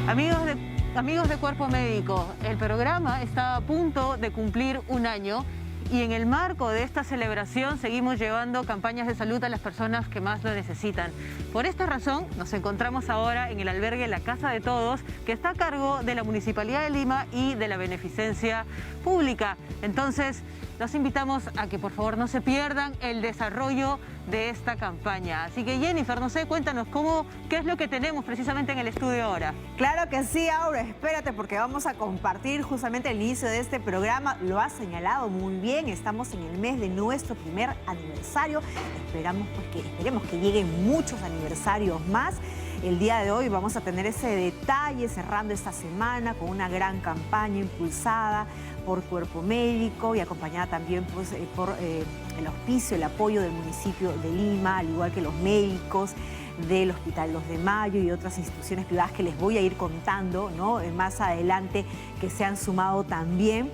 Amigos de Cuerpo Médico, el programa está a punto de cumplir un año y en el marco de esta celebración seguimos llevando campañas de salud a las personas que más lo necesitan. Por esta razón nos encontramos ahora en el albergue La Casa de Todos, que está a cargo de la Municipalidad de Lima y de la Beneficencia Pública. Entonces, los invitamos a que por favor no se pierdan el desarrollo de esta campaña. Así que Jennifer, no sé, cuéntanos qué es lo que tenemos precisamente en el estudio ahora. Claro que sí, Aura, espérate porque vamos a compartir justamente el inicio de este programa. Lo has señalado muy bien, estamos en el mes de nuestro primer aniversario. Esperemos que lleguen muchos aniversarios más. El día de hoy vamos a tener ese detalle cerrando esta semana con una gran campaña impulsada por Cuerpo Médico y acompañada también pues, por el auspicio, el apoyo del municipio de Lima, al igual que los médicos del Hospital 2 de Mayo y otras instituciones privadas que les voy a ir contando, ¿no? Más adelante, que se han sumado también.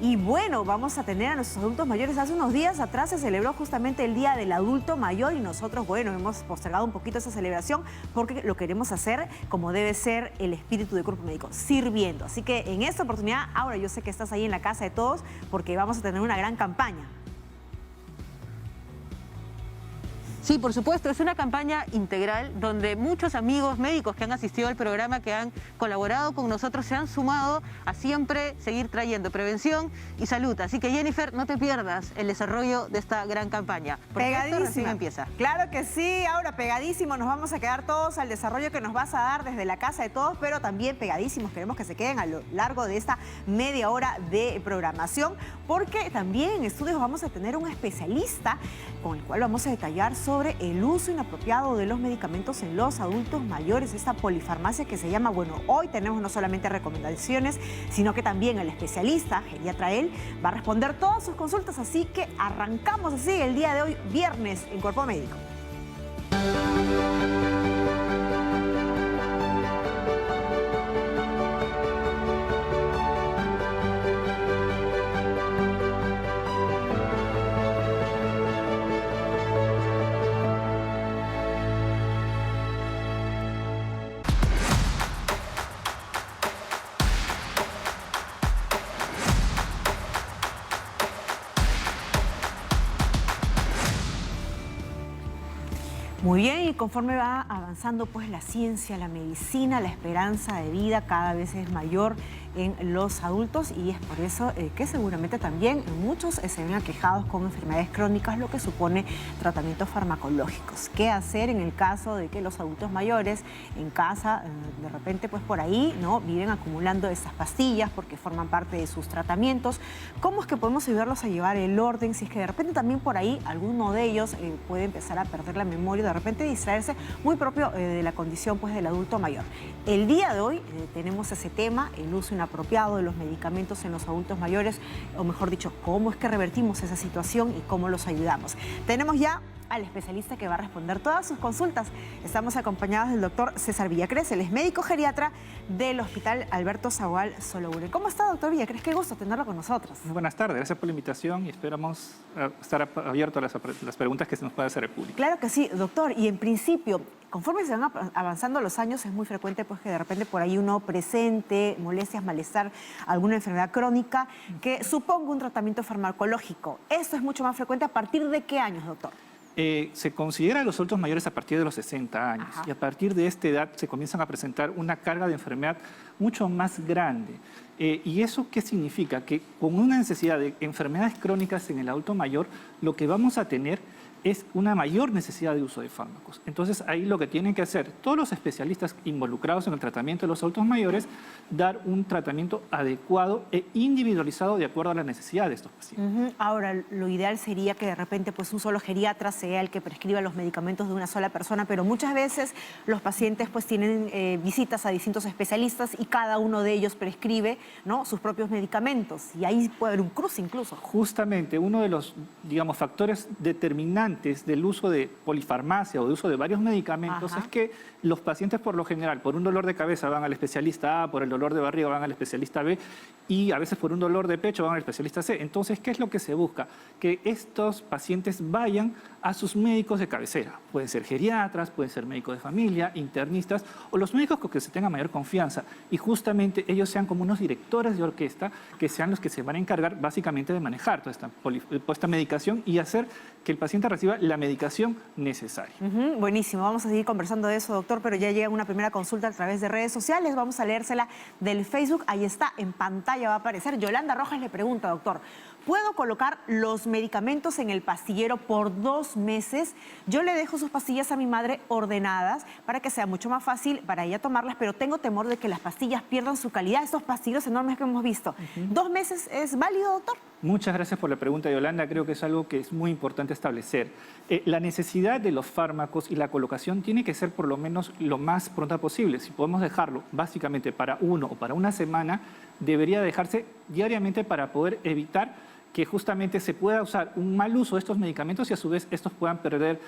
Y bueno, vamos a tener a nuestros adultos mayores. Hace unos días atrás se celebró justamente el Día del Adulto Mayor y nosotros, bueno, hemos postergado un poquito esa celebración porque lo queremos hacer como debe ser el espíritu de Cuerpo Médico, sirviendo. Así que en esta oportunidad, ahora yo sé que estás ahí en la Casa de Todos porque vamos a tener una gran campaña. Sí, por supuesto, es una campaña integral donde muchos amigos médicos que han asistido al programa, que han colaborado con nosotros, se han sumado a siempre seguir trayendo prevención y salud. Así que Jennifer, no te pierdas el desarrollo de esta gran campaña. Pegadísima. Recién empieza. Claro que sí, ahora pegadísimo, nos vamos a quedar todos al desarrollo que nos vas a dar desde la Casa de Todos, pero también pegadísimos, queremos que se queden a lo largo de esta media hora de programación, porque también en estudios vamos a tener un especialista con el cual vamos a detallar sobre el uso inapropiado de los medicamentos en los adultos mayores, esta polifarmacia que se llama, bueno, hoy tenemos no solamente recomendaciones, sino que también el especialista, geriatra él, va a responder todas sus consultas, así que arrancamos así el día de hoy, viernes, en Cuerpo Médico. Muy bien, y conforme va avanzando pues la ciencia, la medicina, la esperanza de vida cada vez es mayor en los adultos y es por eso que seguramente también muchos se ven aquejados con enfermedades crónicas, lo que supone tratamientos farmacológicos. ¿Qué hacer en el caso de que los adultos mayores en casa de repente pues por ahí no viven acumulando estas pastillas porque forman parte de sus tratamientos? ¿Cómo es que podemos ayudarlos a llevar el orden si es que de repente también por ahí alguno de ellos puede empezar a perder la memoria, de repente distraerse, muy propio de la condición pues del adulto mayor? El día de hoy tenemos ese tema, el uso inapropiado de los medicamentos en los adultos mayores, o mejor dicho, cómo es que revertimos esa situación y cómo los ayudamos. Tenemos ya al especialista que va a responder todas sus consultas. Estamos acompañados del doctor César Villacrés, él es médico geriatra del Hospital Alberto Zahual Soloure. ¿Cómo está, doctor Villacrés? Qué gusto tenerlo con nosotros. Muy buenas tardes, gracias por la invitación y esperamos estar abiertos a las preguntas que se nos pueda hacer el público. Claro que sí, doctor, y en principio, conforme se van avanzando los años, es muy frecuente pues, que de repente por ahí uno presente molestias, malestar, alguna enfermedad crónica que suponga un tratamiento farmacológico. ¿Esto es mucho más frecuente a partir de qué años, doctor? Se considera a los adultos mayores a partir de los 60 años. Ajá. Y a partir de esta edad se comienzan a presentar una carga de enfermedad mucho más grande. ¿Y eso qué significa? Que con una necesidad de enfermedades crónicas en el adulto mayor, lo que vamos a tener es una mayor necesidad de uso de fármacos. Entonces, ahí lo que tienen que hacer todos los especialistas involucrados en el tratamiento de los adultos mayores, dar un tratamiento adecuado e individualizado de acuerdo a la necesidad de estos pacientes. Ahora, lo ideal sería que de repente pues, un solo geriatra sea el que prescriba los medicamentos de una sola persona, pero muchas veces los pacientes pues, tienen visitas a distintos especialistas y cada uno de ellos prescribe, ¿no?, sus propios medicamentos. Y ahí puede haber un cruce incluso. Justamente, uno de los, digamos, factores determinantes condicionantes del uso de polifarmacia o de uso de varios medicamentos es que los pacientes por lo general, por un dolor de cabeza van al especialista A, por el dolor de barriga van al especialista B y a veces por un dolor de pecho van al especialista C. Entonces, ¿qué es lo que se busca? Que estos pacientes vayan a sus médicos de cabecera. Pueden ser geriatras, pueden ser médicos de familia, internistas o los médicos con que se tenga mayor confianza. Y justamente ellos sean como unos directores de orquesta que sean los que se van a encargar básicamente de manejar toda esta medicación y hacer que el paciente reciba la medicación necesaria. Buenísimo, vamos a seguir conversando de eso, doctor, pero ya llega una primera consulta a través de redes sociales. Vamos a leérsela del Facebook. Ahí está, en pantalla va a aparecer. Yolanda Rojas le pregunta, doctor, ¿puedo colocar los medicamentos en el pastillero por 2 meses? Yo le dejo sus pastillas a mi madre ordenadas para que sea mucho más fácil para ella tomarlas, pero tengo temor de que las pastillas pierdan su calidad, estos pastilleros enormes que hemos visto. ¿2 meses es válido, doctor? Muchas gracias por la pregunta, Yolanda. Creo que es algo que es muy importante establecer. La necesidad de los fármacos y la colocación tiene que ser por lo menos lo más pronta posible. Si podemos dejarlo básicamente para 1 o para 1 semana, debería dejarse diariamente para poder evitar que justamente se pueda usar un mal uso de estos medicamentos y a su vez estos puedan perder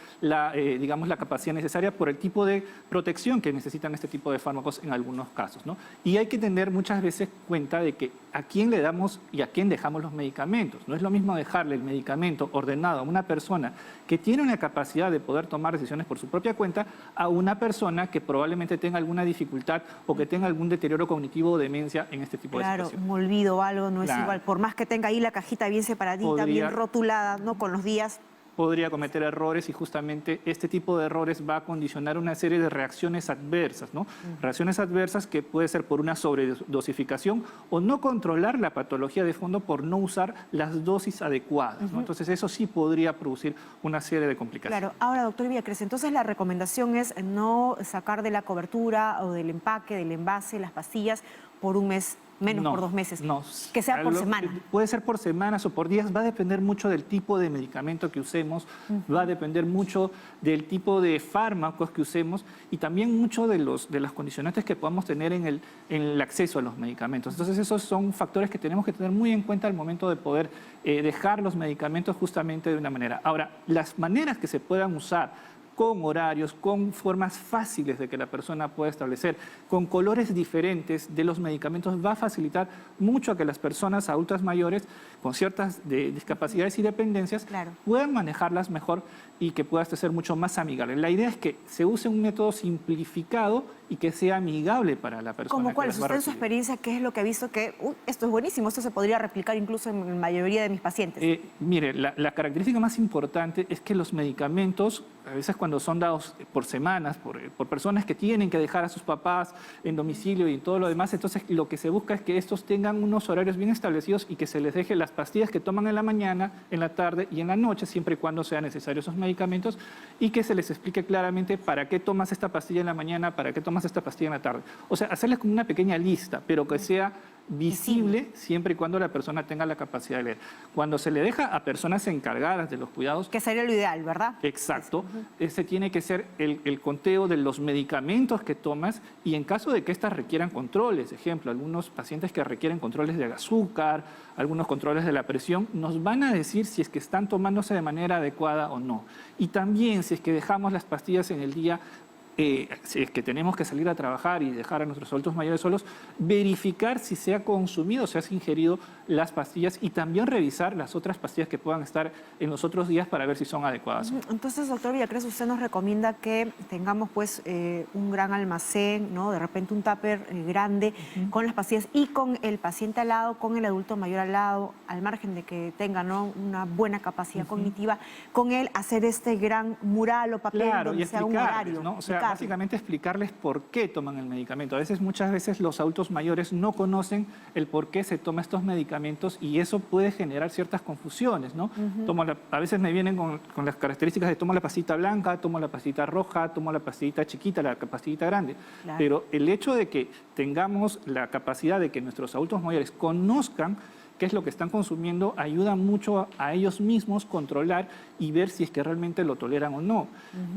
digamos, la capacidad necesaria por el tipo de protección que necesitan este tipo de fármacos en algunos casos, ¿no? Y hay que tener muchas veces cuenta de que a quién le damos y a quién dejamos los medicamentos. No es lo mismo dejarle el medicamento ordenado a una persona que tiene una capacidad de poder tomar decisiones por su propia cuenta a una persona que probablemente tenga alguna dificultad o que tenga algún deterioro cognitivo o demencia en este tipo de situaciones. Claro, un olvido o algo no es igual. Por más que tenga ahí la cajita bien separadita, bien rotulada, ¿no? Con los días. Podría cometer errores y justamente este tipo de errores va a condicionar una serie de reacciones adversas, ¿no? Reacciones adversas que puede ser por una sobredosificación o no controlar la patología de fondo por no usar las dosis adecuadas, ¿no? Entonces eso sí podría producir una serie de complicaciones. Claro. Ahora, doctor Villacres, entonces la recomendación es no sacar de la cobertura o del empaque, del envase, las pastillas por 1 mes, menos por 2 meses. No, que sea por semana. Puede ser por semanas o por días, va a depender mucho del tipo de medicamento que usemos, va a depender mucho del tipo de fármacos que usemos y también mucho de las condicionantes que podamos tener en el acceso a los medicamentos. Entonces esos son factores que tenemos que tener muy en cuenta al momento de poder dejar los medicamentos justamente de una manera. Ahora, las maneras que se puedan usar con horarios, con formas fáciles de que la persona pueda establecer, con colores diferentes de los medicamentos, va a facilitar mucho a que las personas adultas mayores con ciertas discapacidades y dependencias puedan manejarlas mejor y que pueda ser mucho más amigable. La idea es que se use un método simplificado y que sea amigable para la persona. ¿Cómo cuál? Usted en su experiencia, ¿qué es lo que ha visto que esto es buenísimo, esto se podría replicar incluso en la mayoría de mis pacientes? Mire, la característica más importante es que los medicamentos, a veces cuando son dados por semanas, por personas que tienen que dejar a sus papás en domicilio y todo lo demás, entonces lo que se busca es que estos tengan unos horarios bien establecidos y que se les deje las pastillas que toman en la mañana, en la tarde y en la noche, siempre y cuando sean necesarios esos medicamentos, y que se les explique claramente para qué tomas esta pastilla en la mañana, para qué tomas esta pastilla en la tarde. O sea, hacerles como una pequeña lista, pero que sea visible siempre y cuando la persona tenga la capacidad de leer. Cuando se le deja a personas encargadas de los cuidados... Que sería lo ideal, ¿verdad? Exacto. Ese tiene que ser el conteo de los medicamentos que tomas y en caso de que éstas requieran controles, ejemplo, algunos pacientes que requieren controles de azúcar, algunos controles de la presión, nos van a decir si es que están tomándose de manera adecuada o no. Y también si es que dejamos las pastillas en el día, si es que tenemos que salir a trabajar y dejar a nuestros adultos mayores solos, verificar si se ha consumido, se ha ingerido las pastillas y también revisar las otras pastillas que puedan estar en los otros días para ver si son adecuadas. Entonces, doctor Villacres, usted nos recomienda que tengamos pues un gran almacén, ¿no? De repente un tupper grande con las pastillas y con el paciente al lado, con el adulto mayor al lado, al margen de que tenga, ¿no?, una buena capacidad cognitiva, con él hacer este gran mural o papel donde sea un horario, ¿no? O sea, básicamente explicarles por qué toman el medicamento. Muchas veces los adultos mayores no conocen el por qué se toma estos medicamentos y eso puede generar ciertas confusiones, ¿no? A veces me vienen con las características de tomo la pastillita blanca, tomo la pastillita roja, tomo la pastillita chiquita, la pastillita grande. Claro. Pero el hecho de que tengamos la capacidad de que nuestros adultos mayores conozcan qué es lo que están consumiendo, ayuda mucho a ellos mismos controlar y ver si es que realmente lo toleran o no.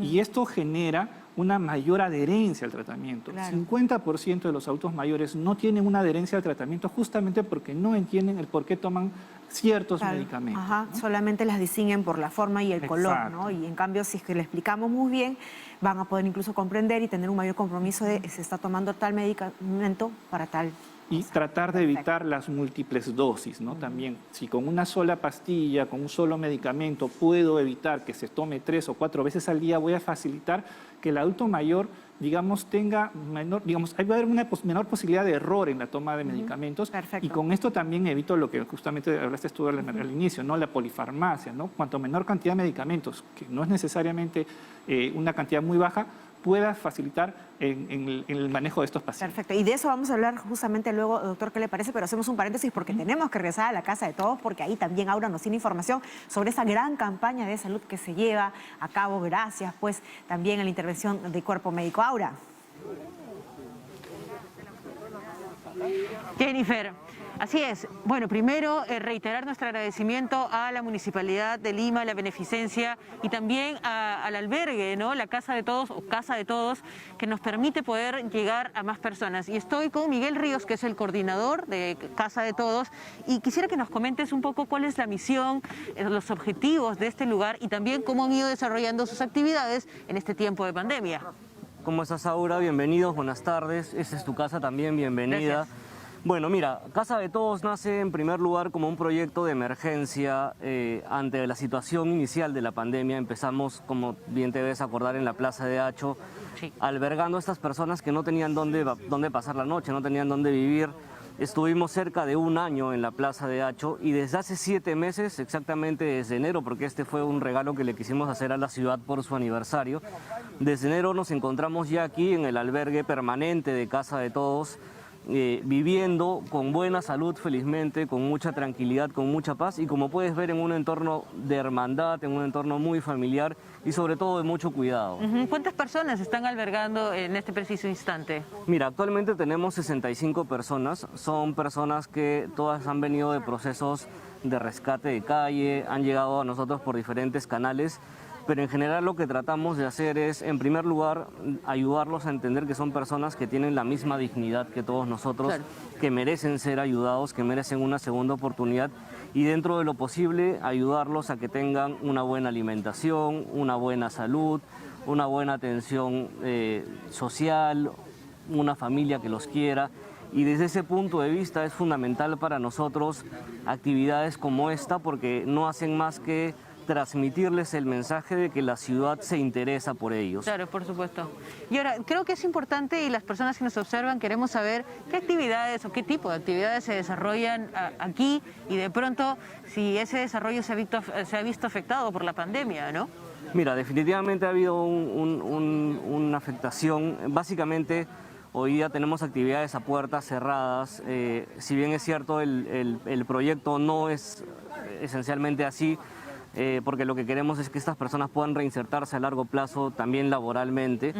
Y esto genera una mayor adherencia al tratamiento. Claro. 50% de los adultos mayores no tienen una adherencia al tratamiento justamente porque no entienden el por qué toman ciertos medicamentos. Ajá, ¿no? Solamente las distinguen por la forma y el color, ¿no? Y en cambio, si es que le explicamos muy bien, van a poder incluso comprender y tener un mayor compromiso de se está tomando tal medicamento para tal. Y tratar de evitar las múltiples dosis, ¿no? También, si con una sola pastilla, con un solo medicamento, puedo evitar que se tome 3 o 4 veces al día, voy a facilitar que el adulto mayor, digamos, tenga menor, digamos, va a haber una menor posibilidad de error en la toma de medicamentos. Perfecto. Y con esto también evito lo que justamente hablaste tú al inicio, ¿no? La polifarmacia, ¿no? Cuanto menor cantidad de medicamentos, que no es necesariamente una cantidad muy baja, pueda facilitar en el manejo de estos pacientes. Perfecto, y de eso vamos a hablar justamente luego, doctor, ¿qué le parece? Pero hacemos un paréntesis porque tenemos que regresar a la casa de todos, porque ahí también Aura nos tiene información sobre esa gran campaña de salud que se lleva a cabo, gracias pues también a la intervención de Cuerpo Médico. Aura. Jennifer, así es. Bueno, primero reiterar nuestro agradecimiento a la Municipalidad de Lima, a la beneficencia y también al albergue, ¿no? La Casa de Todos o Casa de Todos, que nos permite poder llegar a más personas. Y estoy con Miguel Ríos, que es el coordinador de Casa de Todos, y quisiera que nos comentes un poco cuál es la misión, los objetivos de este lugar y también cómo han ido desarrollando sus actividades en este tiempo de pandemia. ¿Cómo estás, Aura? Bienvenidos, buenas tardes. Esta es tu casa también, bienvenida. Gracias. Bueno, mira, Casa de Todos nace en primer lugar como un proyecto de emergencia ante la situación inicial de la pandemia. Empezamos, como bien te debes acordar, en la Plaza de Hacho, Sí. albergando a estas personas que no tenían dónde pasar la noche, no tenían dónde vivir. Estuvimos cerca de un año en la Plaza de Hacho y desde hace 7 meses, exactamente desde enero, porque este fue un regalo que le quisimos hacer a la ciudad por su aniversario, desde enero nos encontramos ya aquí en el albergue permanente de Casa de Todos, viviendo con buena salud, felizmente, con mucha tranquilidad, con mucha paz y como puedes ver en un entorno de hermandad, en un entorno muy familiar y sobre todo de mucho cuidado. ¿Cuántas personas están albergando en este preciso instante? Mira, actualmente tenemos 65 personas, son personas que todas han venido de procesos de rescate de calle, han llegado a nosotros por diferentes canales, pero en general lo que tratamos de hacer es, en primer lugar, ayudarlos a entender que son personas que tienen la misma dignidad que todos nosotros, Claro. que merecen ser ayudados, que merecen una segunda oportunidad y dentro de lo posible ayudarlos a que tengan una buena alimentación, una buena salud, una buena atención social, una familia que los quiera. Y desde ese punto de vista es fundamental para nosotros actividades como esta porque no hacen más que transmitirles el mensaje de que la ciudad se interesa por ellos. Claro, por supuesto. Y ahora, creo que es importante y las personas que nos observan queremos saber qué actividades o qué tipo de actividades se desarrollan aquí y de pronto si ese desarrollo se ha visto afectado por la pandemia, ¿no? Mira, definitivamente ha habido una afectación. Básicamente, hoy día tenemos actividades a puertas cerradas. Si bien es cierto, el proyecto no es esencialmente así, porque lo que queremos es que estas personas puedan reinsertarse a largo plazo también laboralmente,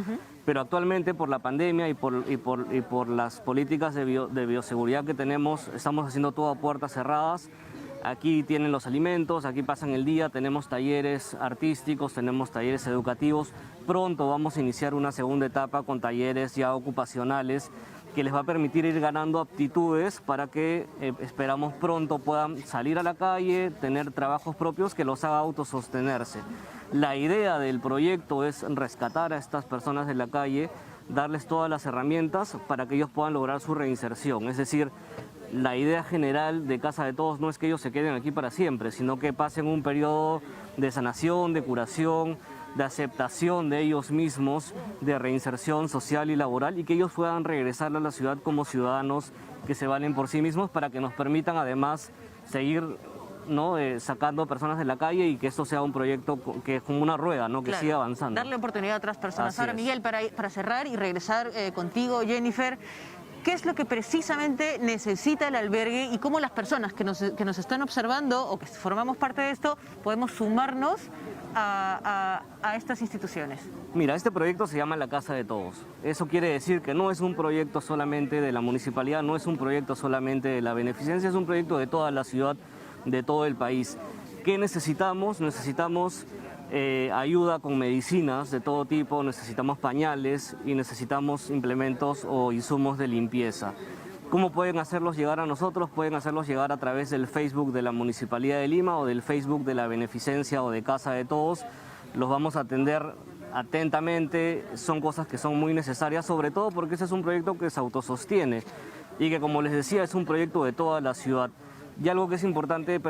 pero actualmente por la pandemia y por las políticas de bioseguridad que tenemos, estamos haciendo todo a puertas cerradas. Aquí tienen los alimentos, aquí pasan el día, tenemos talleres artísticos, tenemos talleres educativos. Pronto vamos a iniciar una segunda etapa con talleres ya ocupacionales que les va a permitir ir ganando aptitudes para que esperamos pronto puedan salir a la calle, tener trabajos propios que los haga autosostenerse. La idea del proyecto es rescatar a estas personas de la calle, darles todas las herramientas para que ellos puedan lograr su reinserción. Es decir, la idea general de Casa de Todos no es que ellos se queden aquí para siempre, sino que pasen un periodo de sanación, de curación, de aceptación de ellos mismos, de reinserción social y laboral y que ellos puedan regresar a la ciudad como ciudadanos que se valen por sí mismos para que nos permitan además seguir, ¿no? Sacando personas de la calle y que esto sea un proyecto que es como una rueda, ¿no? Que Claro, siga avanzando. darle oportunidad a otras personas. Así Ahora, es. Miguel, para cerrar y regresar contigo, Jennifer, ¿qué es lo que precisamente necesita el albergue y cómo las personas que nos están observando o que formamos parte de esto podemos sumarnos a estas instituciones? Mira, este proyecto se llama La Casa de Todos. Eso quiere decir que no es un proyecto solamente de la municipalidad, no es un proyecto solamente de la beneficencia, es un proyecto de toda la ciudad, de todo el país. ¿Qué necesitamos? Necesitamos ayuda con medicinas de todo tipo, necesitamos pañales y necesitamos implementos o insumos de limpieza. ¿Cómo pueden hacerlos llegar a nosotros? Pueden hacerlos llegar a través del Facebook de la Municipalidad de Lima o del Facebook de la Beneficencia o de Casa de Todos. Los vamos a atender atentamente, son cosas que son muy necesarias, sobre todo porque ese es un proyecto que se autosostiene y que, como les decía, es un proyecto de toda la ciudad. Y algo que es importante,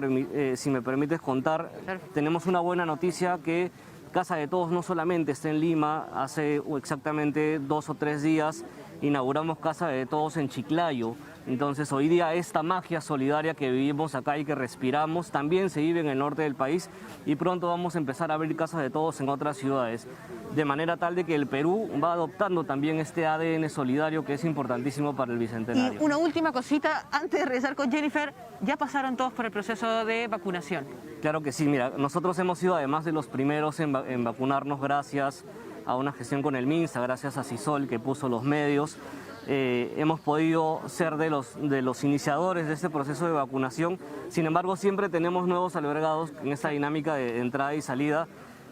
si me permites contar, tenemos una buena noticia que Casa de Todos no solamente está en Lima. Hace exactamente 2 o 3 días inauguramos Casa de Todos en Chiclayo. Entonces hoy día esta magia solidaria que vivimos acá y que respiramos también se vive en el norte del país, y pronto vamos a empezar a abrir Casas de Todos en otras ciudades, de manera tal de que el Perú va adoptando también este ADN solidario que es importantísimo para el Bicentenario. Y una última cosita, antes de regresar con Jennifer, ¿ya pasaron todos por el proceso de vacunación? Claro que sí, mira, nosotros hemos sido además de los primeros en vacunarnos gracias a una gestión con el MINSA, gracias a CISOL que puso los medios. Hemos podido ser de los iniciadores de este proceso de vacunación. Sin embargo, siempre tenemos nuevos albergados en esta dinámica de entrada y salida,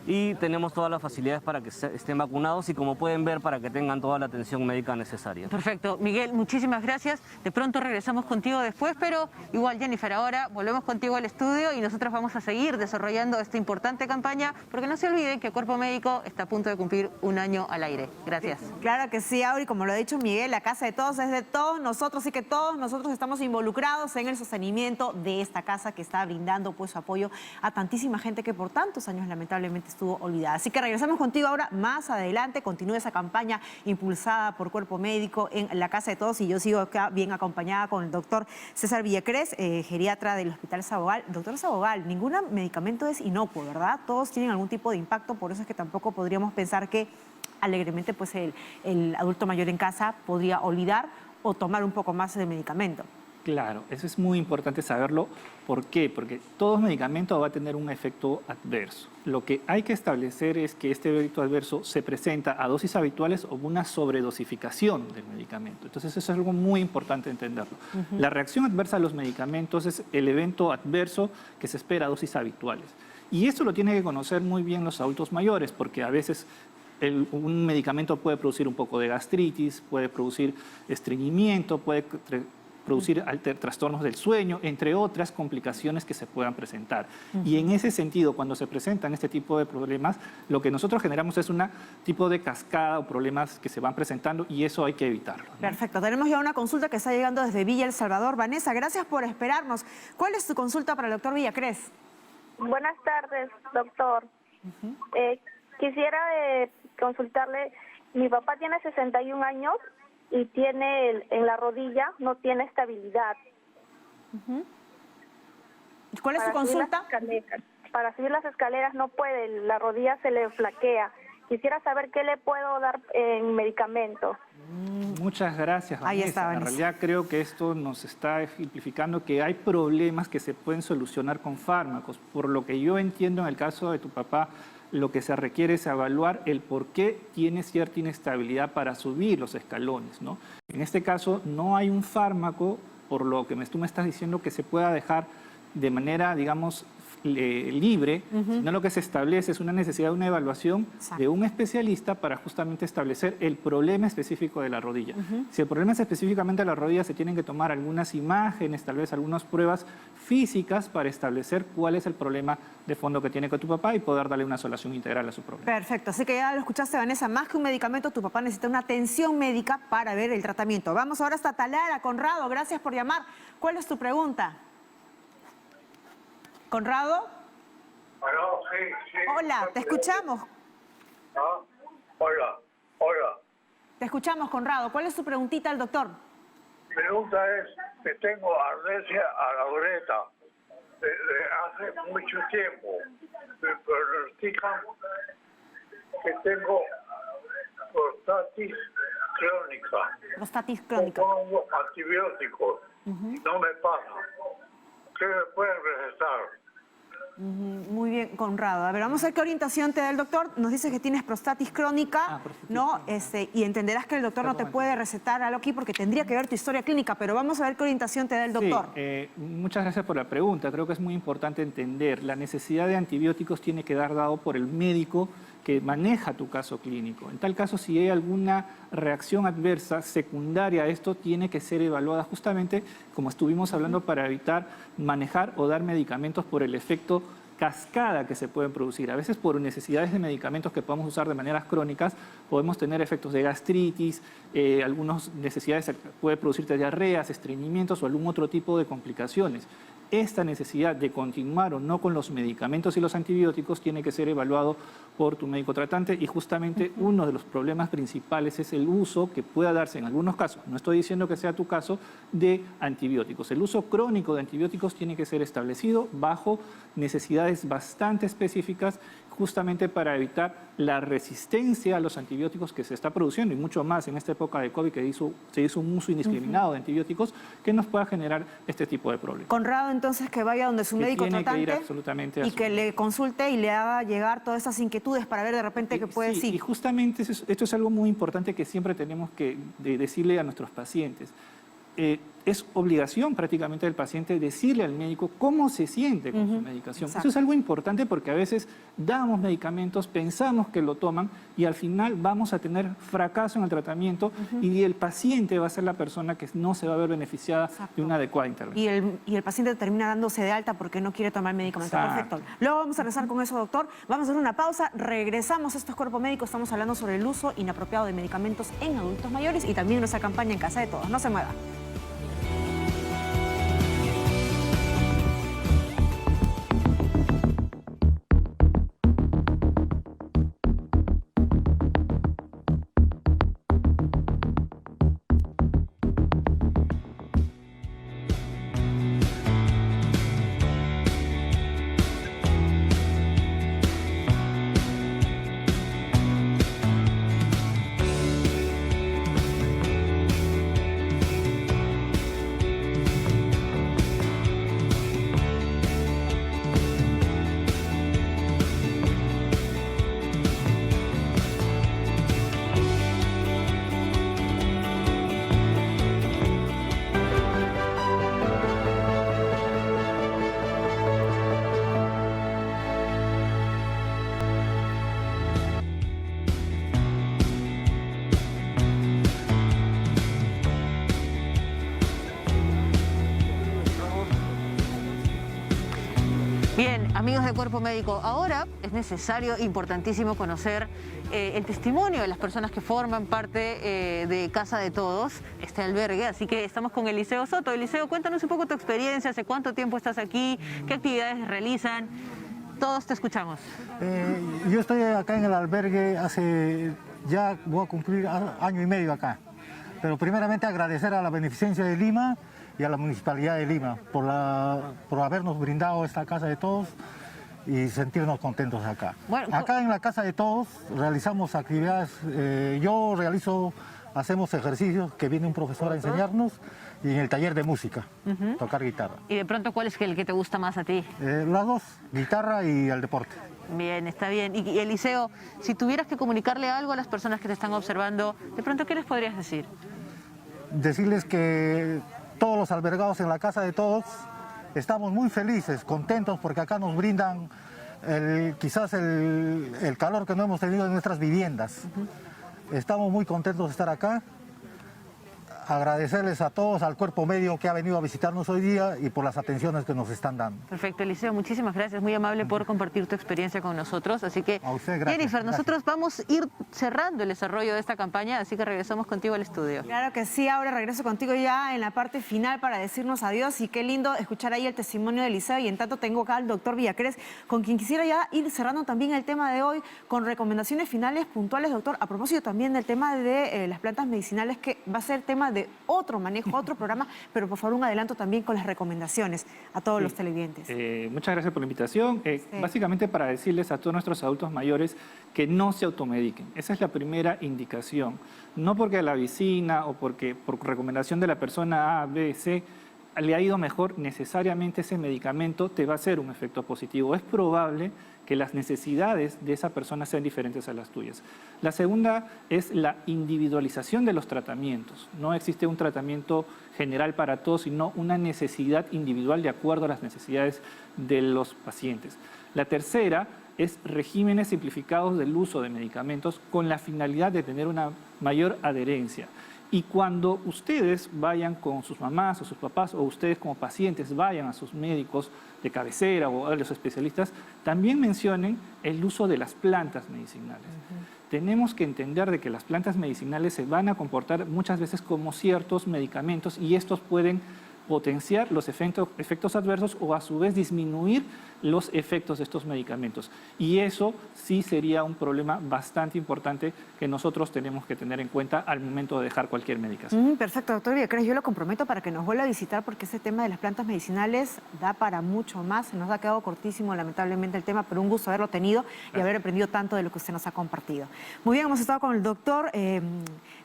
y tenemos todas las facilidades para que estén vacunados y, como pueden ver, para que tengan toda la atención médica necesaria. Perfecto. Miguel, muchísimas gracias. De pronto regresamos contigo después, pero igual, Jennifer, ahora volvemos contigo al estudio y nosotros vamos a seguir desarrollando esta importante campaña, porque no se olviden que Cuerpo Médico está a punto de cumplir 1 año al aire. Gracias. Claro que sí, Auri, como lo ha dicho Miguel, la Casa de Todos es de todos nosotros, y que todos nosotros estamos involucrados en el sostenimiento de esta casa que está brindando pues su apoyo a tantísima gente que por tantos años lamentablemente estuvo olvidada. Así que regresamos contigo ahora más adelante. Continúa esa campaña impulsada por Cuerpo Médico en la Casa de Todos, y yo sigo acá bien acompañada con el doctor César Villacrés, geriatra del Hospital Sabogal. Doctor Sabogal, ningún medicamento es inocuo, ¿verdad? Todos tienen algún tipo de impacto, por eso es que tampoco podríamos pensar que alegremente pues el adulto mayor en casa podría olvidar o tomar un poco más de medicamento. Claro, eso es muy importante saberlo. ¿Por qué? Porque todo medicamento va a tener un efecto adverso. Lo que hay que establecer es que este efecto adverso se presenta a dosis habituales o una sobredosificación del medicamento. Entonces eso es algo muy importante entenderlo. La reacción adversa a los medicamentos es el evento adverso que se espera a dosis habituales. Y eso lo tienen que conocer muy bien los adultos mayores, porque a veces un medicamento puede producir un poco de gastritis, puede producir estreñimiento, puede producir trastornos del sueño, entre otras complicaciones que se puedan presentar. Y en ese sentido, cuando se presentan este tipo de problemas, lo que nosotros generamos es un tipo de cascada o problemas que se van presentando, y eso hay que evitarlo, ¿no? Perfecto. Tenemos ya una consulta que está llegando desde Villa El Salvador. Vanessa, gracias por esperarnos. ¿Cuál es tu consulta para el doctor Villacrés? Buenas tardes, doctor. Quisiera consultarle, mi papá tiene 61 años y tiene en la rodilla, no tiene estabilidad. ¿Cuál es su consulta? Para subir las escaleras no puede, la rodilla se le flaquea. Quisiera saber qué le puedo dar en medicamento. Muchas gracias, Vanessa. Ahí está, Vanessa. En realidad creo que esto nos está ejemplificando que hay problemas que se pueden solucionar con fármacos. Por lo que yo entiendo, en el caso de tu papá, lo que se requiere es evaluar el por qué tiene cierta inestabilidad para subir los escalones, ¿no? En este caso no hay un fármaco, por lo que tú me estás diciendo, que se pueda dejar de manera, digamos, libre, sino lo que se establece es una necesidad de una evaluación de un especialista para justamente establecer el problema específico de la rodilla. Si el problema es específicamente de la rodilla, se tienen que tomar algunas imágenes, tal vez algunas pruebas físicas para establecer cuál es el problema de fondo que tiene con tu papá y poder darle una solución integral a su problema. Perfecto, así que ya lo escuchaste, Vanessa, más que un medicamento, tu papá necesita una atención médica para ver el tratamiento. Vamos ahora hasta Talara. Conrado, gracias por llamar. ¿Cuál es tu pregunta? ¿Conrado? Bueno, sí. Hola, te escuchamos. Hola. Te escuchamos, Conrado. ¿Cuál es tu preguntita al doctor? Mi pregunta es que tengo alergia a la uretra desde hace mucho tiempo. Me pronostican que tengo prostatitis crónica. Prostatitis crónica. Pongo antibióticos y no me pasa. ¿Qué me pueden recetar? Muy bien, Conrado. A ver, vamos a ver qué orientación te da el doctor. Nos dice que tienes prostatitis crónica, ¿no? Y entenderás que el doctor no te puede recetar algo aquí porque tendría que ver tu historia clínica, pero vamos a ver qué orientación te da el doctor. Sí, muchas gracias por la pregunta. Creo que es muy importante entender. La necesidad de antibióticos tiene que dar dado por el médico que maneja tu caso clínico. En tal caso, si hay alguna reacción adversa secundaria a esto, tiene que ser evaluada justamente, como estuvimos hablando, para evitar manejar o dar medicamentos por el efecto cascada que se pueden producir. A veces por necesidades de medicamentos que podemos usar de maneras crónicas, podemos tener efectos de gastritis, algunas necesidades puede producirte diarreas, estreñimientos o algún otro tipo de complicaciones. Esta necesidad de continuar o no con los medicamentos y los antibióticos tiene que ser evaluado por tu médico tratante y justamente uno de los problemas principales es el uso que pueda darse en algunos casos, no estoy diciendo que sea tu caso, de antibióticos. El uso crónico de antibióticos tiene que ser establecido bajo necesidades bastante específicas justamente para evitar la resistencia a los antibióticos que se está produciendo y mucho más en esta época de COVID que se hizo un uso indiscriminado de antibióticos que nos pueda generar este tipo de problemas. Conrado, entonces, que vaya donde su médico tratante y que le consulte y le haga llegar todas esas inquietudes para ver de repente qué puede decir. Y justamente esto es algo muy importante que siempre tenemos que decirle a nuestros pacientes. Es obligación prácticamente del paciente decirle al médico cómo se siente con su medicación. Exacto. Eso es algo importante porque a veces damos medicamentos, pensamos que lo toman y al final vamos a tener fracaso en el tratamiento y el paciente va a ser la persona que no se va a ver beneficiada de una adecuada intervención. Y el paciente termina dándose de alta porque no quiere tomar medicamento. Exacto. Perfecto. Luego vamos a regresar con eso, doctor. Vamos a hacer una pausa. Regresamos a estos cuerpos médicos. Estamos hablando sobre el uso inapropiado de medicamentos en adultos mayores y también nuestra campaña En Casa de Todos. No se mueva. Bien, amigos de Cuerpo Médico, ahora es necesario, importantísimo conocer el testimonio de las personas que forman parte de Casa de Todos, este albergue, así que estamos con Eliseo Soto. Eliseo, cuéntanos un poco tu experiencia, hace cuánto tiempo estás aquí, qué actividades realizan, todos te escuchamos. Yo estoy acá en el albergue ya voy a cumplir año y medio acá, pero primeramente agradecer a la Beneficencia de Lima y a la Municipalidad de Lima por habernos brindado esta Casa de Todos y sentirnos contentos acá. Bueno, acá en la Casa de Todos realizamos actividades, hacemos ejercicios que viene un profesor a enseñarnos y en el taller de música, tocar guitarra. Y de pronto, ¿cuál es el que te gusta más a ti? Las dos, guitarra y el deporte. Bien, está bien. Y Eliseo, si tuvieras que comunicarle algo a las personas que te están observando, de pronto, ¿qué les podrías decir? Decirles que todos los albergados en la Casa de Todos estamos muy felices, contentos, porque acá nos brindan quizás el calor que no hemos tenido en nuestras viviendas. Estamos muy contentos de estar acá. Agradecerles a todos, al cuerpo médico que ha venido a visitarnos hoy día y por las atenciones que nos están dando. Perfecto, Eliseo, muchísimas gracias, muy amable por compartir tu experiencia con nosotros. Así que, a usted, gracias, Jennifer, gracias. Nosotros vamos a ir cerrando el desarrollo de esta campaña, así que regresamos contigo al estudio. Claro que sí, ahora regreso contigo ya en la parte final para decirnos adiós y qué lindo escuchar ahí el testimonio de Eliseo y en tanto tengo acá al doctor Villacrés, con quien quisiera ya ir cerrando también el tema de hoy con recomendaciones finales puntuales, doctor, a propósito también del tema de las plantas medicinales, que va a ser tema de otro manejo, otro programa, pero por favor un adelanto también con las recomendaciones a todos los televidentes. Muchas gracias por la invitación. Básicamente para decirles a todos nuestros adultos mayores que no se automediquen. Esa es la primera indicación. No porque la vecina o porque por recomendación de la persona A, B, C, le ha ido mejor, necesariamente ese medicamento te va a hacer un efecto positivo. Es probable que las necesidades de esa persona sean diferentes a las tuyas. La segunda es la individualización de los tratamientos. No existe un tratamiento general para todos, sino una necesidad individual de acuerdo a las necesidades de los pacientes. La tercera es regímenes simplificados del uso de medicamentos con la finalidad de tener una mayor adherencia. Y cuando ustedes vayan con sus mamás o sus papás, o ustedes como pacientes vayan a sus médicos de cabecera o a los especialistas, también mencionen el uso de las plantas medicinales. Tenemos que entender de que las plantas medicinales se van a comportar muchas veces como ciertos medicamentos y estos pueden potenciar los efectos adversos o a su vez disminuir los efectos de estos medicamentos. Y eso sí sería un problema bastante importante que nosotros tenemos que tener en cuenta al momento de dejar cualquier medicación. Perfecto, doctor Villacrés, yo lo comprometo para que nos vuelva a visitar porque ese tema de las plantas medicinales da para mucho más. Se nos ha quedado cortísimo lamentablemente el tema, pero un gusto haberlo tenido y haber aprendido tanto de lo que usted nos ha compartido. Muy bien, hemos estado con el doctor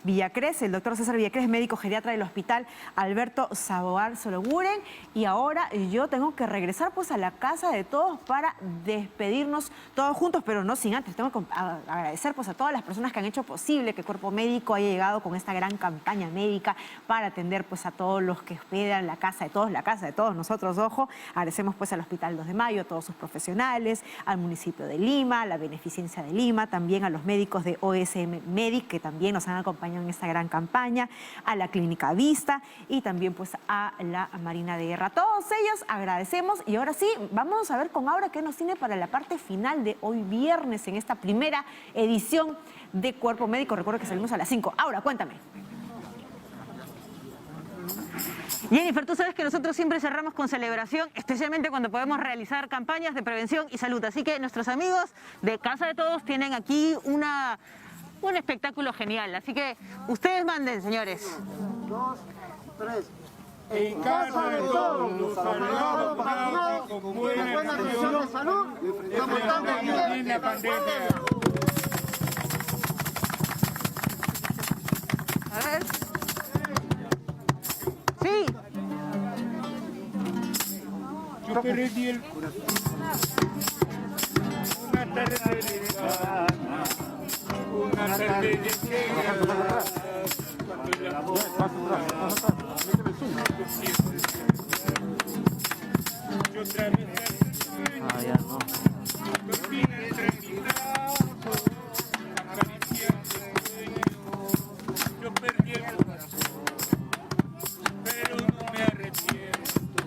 Villacrés, el doctor César Villacrés, médico geriatra del Hospital Alberto Sabogal Sologuren, y ahora yo tengo que regresar pues a la casa de todos para despedirnos todos juntos, pero no sin antes. Tengo que agradecer pues a todas las personas que han hecho posible que Cuerpo Médico haya llegado con esta gran campaña médica para atender pues a todos los que hospedan la casa de todos nosotros, ojo. Agradecemos pues al Hospital 2 de Mayo, a todos sus profesionales, al municipio de Lima, a la Beneficencia de Lima, también a los médicos de OSM Medic que también nos han acompañado en esta gran campaña, a la Clínica Vista y también pues a la Marina de Guerra. A todos ellos agradecemos y ahora sí, vamos a ver con Aura qué nos tiene para la parte final de hoy viernes en esta primera edición de Cuerpo Médico. Recuerdo que salimos a las 5. Aura, cuéntame. Jennifer, tú sabes que nosotros siempre cerramos con celebración, especialmente cuando podemos realizar campañas de prevención y salud. Así que nuestros amigos de Casa de Todos tienen aquí un espectáculo genial. Así que ustedes manden, señores. 1, 2, 3. En Casa de Todos, los abogados vacunados con buena atención de salud, estamos dando bien la pandemia. A ver. Sí. Yo perdí el corazón. Una tarde de verano, una tarde de llegada, cuando el amor yo otra vez Ya no. dormí entre mis brazos, acariciando el sueño. Yo perdí el corazón, pero no me arrepiento,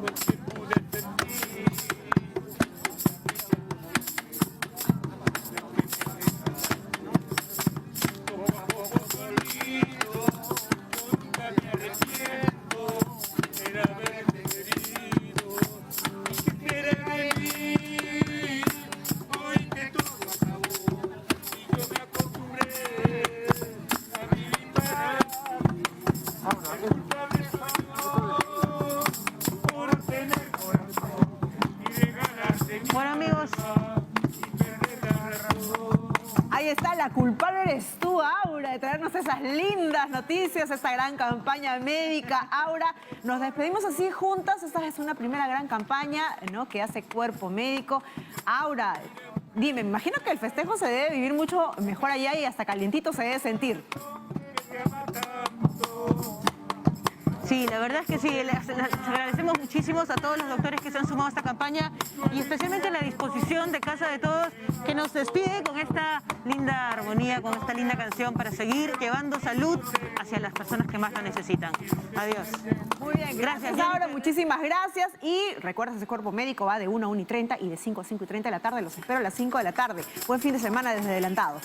porque pude sentir poco a poco dolido. Yo nunca me arrepiento de haberte querido. Quisiera vivir hoy que todo acabó y yo me acostumbré a vivir para ti. El culpable soy yo por tener corazón y regalarte mi Bueno, amigos. alma y perder la razón. Ahí está, la culpable eres tú, Aura, de traernos esas lindas noticias, esta gran campaña médica. Aura, nos despedimos así juntas. Esta es una primera gran campaña, ¿no?, que hace Cuerpo Médico. Aura, dime, me imagino que el festejo se debe vivir mucho mejor allá y hasta calientito se debe sentir. Sí, la verdad es que sí, les agradecemos muchísimo a todos los doctores que se han sumado a esta campaña y especialmente la disposición de Casa de Todos que nos despide con esta linda armonía, con esta linda canción para seguir llevando salud hacia las personas que más la necesitan. Adiós. Muy bien, gracias Aura, muchísimas gracias. Y recuerda, ese Cuerpo Médico va de 1 a 1 y 30 y de 5 a 5 y 30 de la tarde. Los espero a las 5 de la tarde. Buen fin de semana desde adelantado.